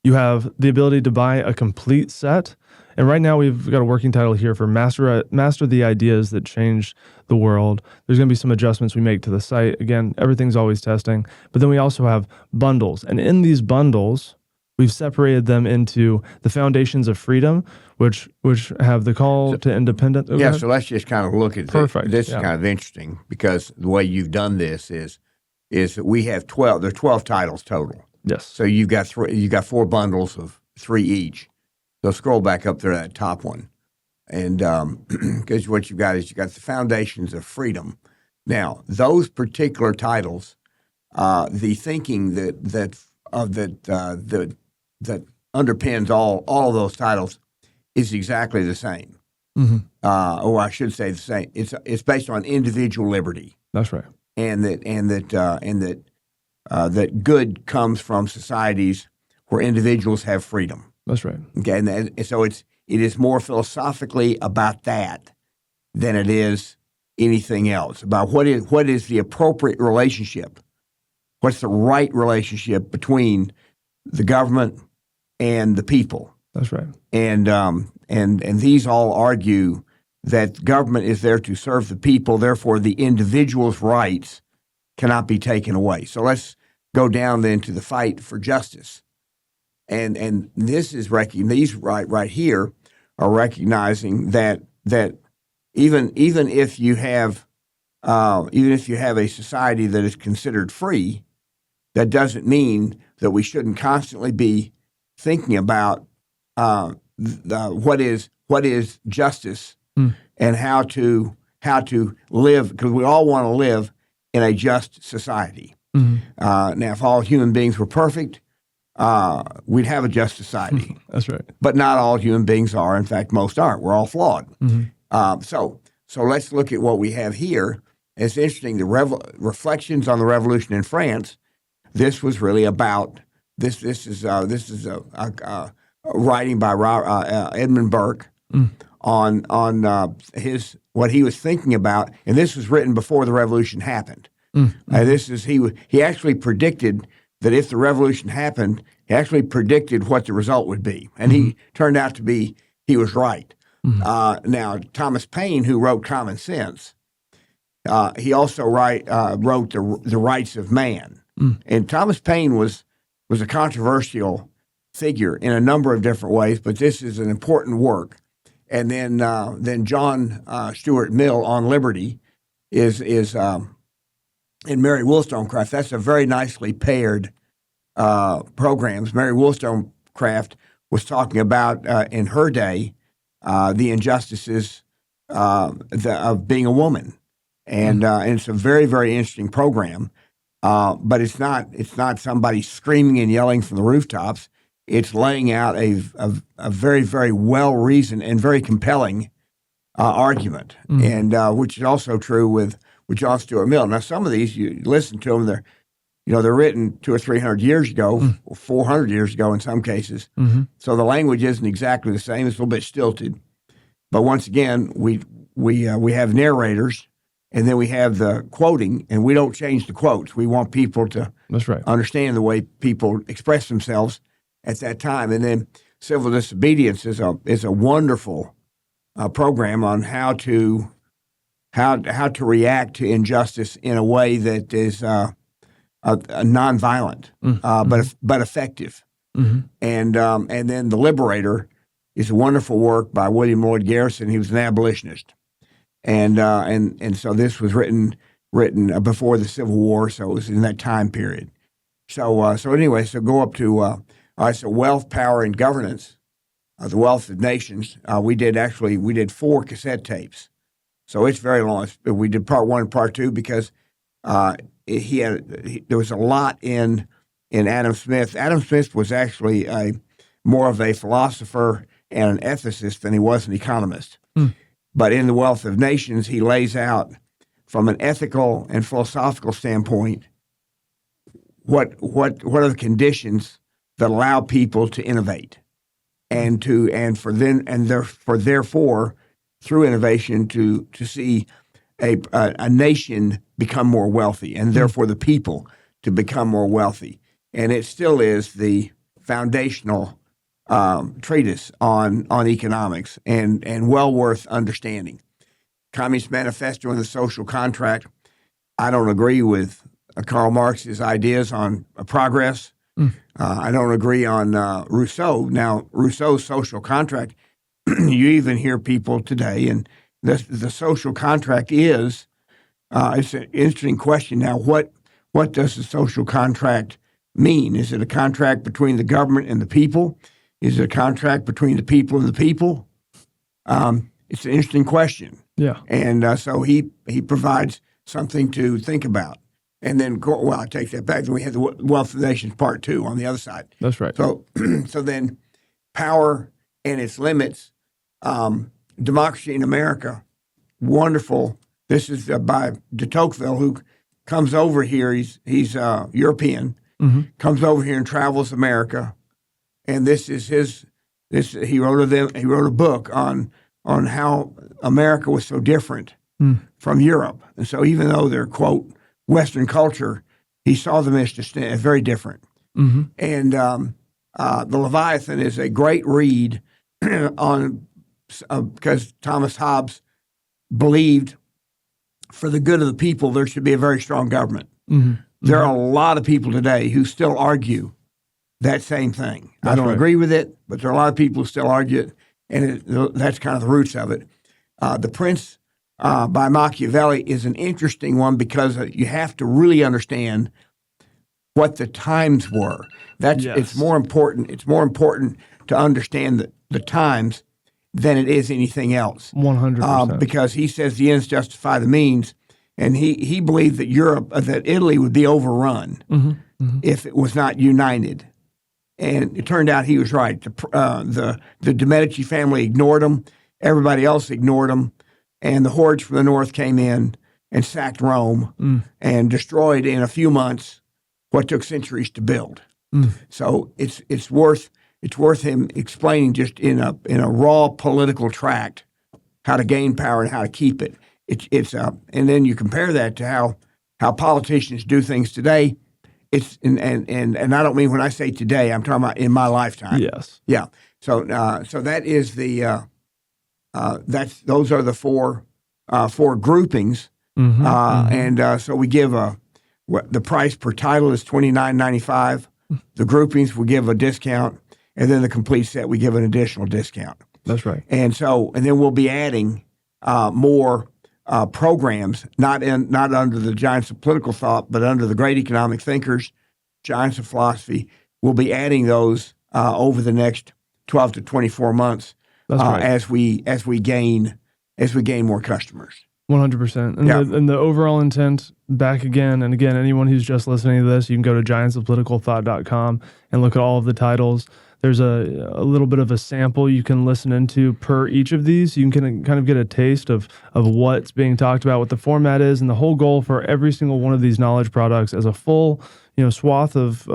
you have the ability to buy a complete set. And right now we've got a working title here for Master the Ideas That Change the World. There's going to be some adjustments we make to the site. Again, everything's always testing. But then we also have bundles. And in these bundles, we've separated them into the Foundations of Freedom, which have the call to independence. Yeah, so let's just kind of look at this. Perfect, This yeah. is kind of interesting because the way you've done this is that we have 12. There are 12 titles total. Yes. So you've got 4 bundles of 3 each. So scroll back up to that top one, and because what you've got is the Foundations of Freedom. Now those particular titles, the thinking that underpins all of those titles is exactly the same. Mm-hmm. Or I should say the same. It's based on individual liberty, That's right. and that good comes from societies where individuals have freedom. That's right. Okay, and so it is more philosophically about that than it is anything else, about what is the appropriate relationship, what's the right relationship between the government and the people. That's right. And these all argue that government is there to serve the people, therefore the individual's rights cannot be taken away. So let's go down then to the fight for justice. And this is these right here are recognizing that even if you have a society that is considered free, that doesn't mean that we shouldn't constantly be thinking about what is justice and how to live, because we all want to live in a just society. Mm-hmm. Now, if all human beings were perfect, we'd have a just society. That's right. But not all human beings are. In fact, most aren't. We're all flawed. Mm-hmm. So let's look at what we have here, it's interesting. The reflections on the Revolution in France. This was really about this. This is a writing by Edmund Burke on his what he was thinking about, and this was written before the Revolution happened. He actually predicted that if the Revolution happened, he actually predicted what the result would be, and he turned out to be he was right. Now Thomas Paine, who wrote Common Sense, he also wrote the Rights of Man, and Thomas Paine was a controversial figure in a number of different ways, but this is an important work. And then John Stuart Mill on Liberty is in Mary Wollstonecraft. That's a very nicely paired programs. Mary Wollstonecraft was talking about in her day the injustices of being a woman, and it's a very, very interesting program. But it's not somebody screaming and yelling from the rooftops. It's laying out a very, very well-reasoned and very compelling argument, and which is also true with John Stuart Mill. Now, some of these, you listen to them, they're written 200 or 300 years ago, or 400 years ago in some cases. So the language isn't exactly the same. It's a little bit stilted. But once again, we have narrators, and then we have the quoting, and we don't change the quotes. We want people to understand the way people express themselves at that time. And then Civil Disobedience is a wonderful program on how to react to injustice in a way that is nonviolent, but effective. And then The Liberator is a wonderful work by William Lloyd Garrison. He was an abolitionist, and so this was written before the Civil War, so it was in that time period. So anyway, so go up to all right. So Wealth, Power, and Governance, the Wealth of Nations. We did 4 cassette tapes. So it's very long. We did part 1 and part 2 because there was a lot in Adam Smith. Adam Smith was actually more of a philosopher and an ethicist than he was an economist. But in The Wealth of Nations, he lays out from an ethical and philosophical standpoint what are the conditions that allow people to innovate therefore through innovation to see a nation become more wealthy, and therefore the people to become more wealthy. And it still is the foundational treatise on economics, and well worth understanding. Communist Manifesto and the Social Contract. I don't agree with Karl Marx's ideas on progress. I don't agree on Rousseau. Now, Rousseau's social contract, you even hear people today, and the social contract is, it's an interesting question. Now, what does the social contract mean? Is it a contract between the government and the people? Is it a contract between the people and the people? It's an interesting question. Yeah. And so he provides something to think about. And then, I take that back. Then we have the Wealth of Nations Part 2 on the other side. That's right. So then power and its limits, democracy in America, wonderful. This is by de Tocqueville, who comes over here. He's European, comes over here and travels America. And this is he wrote a book on how America was so different from Europe. And so even though they're, quote, Western culture, he saw them as very different. And the Leviathan is a great read because Thomas Hobbes believed for the good of the people, there should be a very strong government. There are a lot of people today who still argue that same thing. I don't agree with it, but there are a lot of people who still argue it, and that's kind of the roots of it. The Prince by Machiavelli is an interesting one because you have to really understand what the times were. It's more important. It's more important to understand the times than it is anything else. 100%. Because he says the ends justify the means, and he believed that Italy would be overrun if it was not united. And it turned out he was right. The de' Medici family ignored him. Everybody else ignored him. And the hordes from the north came in and sacked Rome and destroyed in a few months what took centuries to build. So it's worth him explaining just in a raw political tract how to gain power and how to keep it. And then you compare that to how politicians do things today. And I don't mean when I say today, I'm talking about in my lifetime. Yes. Yeah. So that is those are the four groupings. And so we give the price per title is $29.95. The groupings we give a discount, and then the complete set we give an additional discount. That's right. And then we'll be adding more programs, not under the giants of political thought, but under the great economic thinkers, giants of philosophy. We'll be adding those over the next 12 to 24 months as we gain more customers. 100%. And the overall intent, back again and again, anyone who's just listening to this, you can go to giantsofpoliticalthought.com and look at all of the titles. There's a little bit of a sample you can listen into per each of these. You can kind of get a taste of what's being talked about, what the format is, and the whole goal for every single one of these knowledge products as a full swath of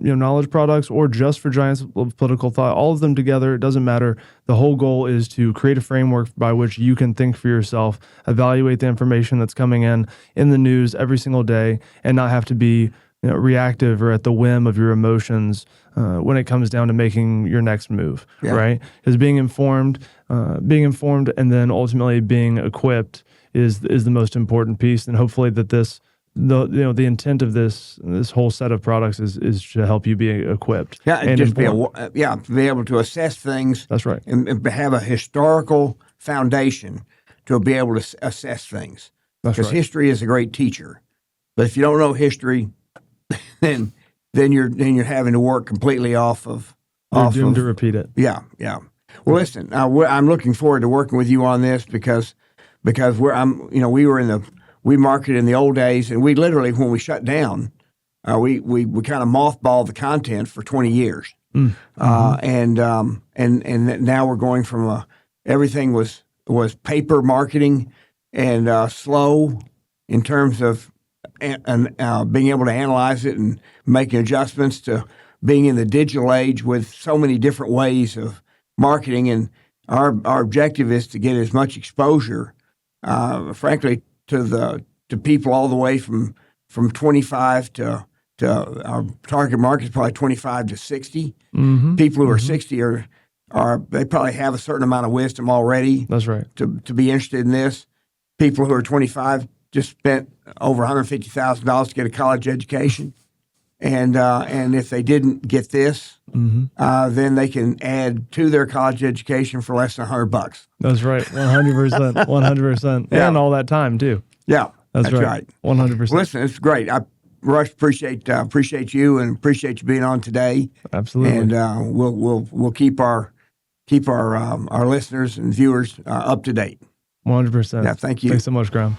knowledge products, or just for giants of political thought, all of them together, it doesn't matter. The whole goal is to create a framework by which you can think for yourself, evaluate the information that's coming in the news every single day, and not have to be reactive or at the whim of your emotions when it comes down to making your next move, right? Because being informed, and then ultimately being equipped is the most important piece. And hopefully that the intent of this whole set of products is to help you be equipped. Yeah, and just be able to assess things. That's right, and have a historical foundation to be able to assess things. Because history is a great teacher, but if you don't know history, then you're having to work completely off of. You're doomed to repeat it. Yeah. Well, listen, I'm looking forward to working with you on this because we marketed in the old days, and we literally, when we shut down, we kind of mothballed the content for 20 years, and now we're going from everything was paper marketing and slow in terms of being able to analyze it and making adjustments, to being in the digital age with so many different ways of marketing. And our objective is to get as much exposure, frankly, to people all the way from 25 to our target market is probably 25 to 60. People who are 60 they probably have a certain amount of wisdom already. That's right. To be interested in this. People who are 25 just spent over $150,000 to get a college education, and if they didn't get this, then they can add to their college education for less than $100. That's right, 100%, 100%, and all that time too. Yeah, that's right, 100%. Listen, it's great. Rush, appreciate you and appreciate you being on today. Absolutely, and we'll keep our listeners and viewers up to date. 100%. Yeah, thank you. Thanks so much, Graham.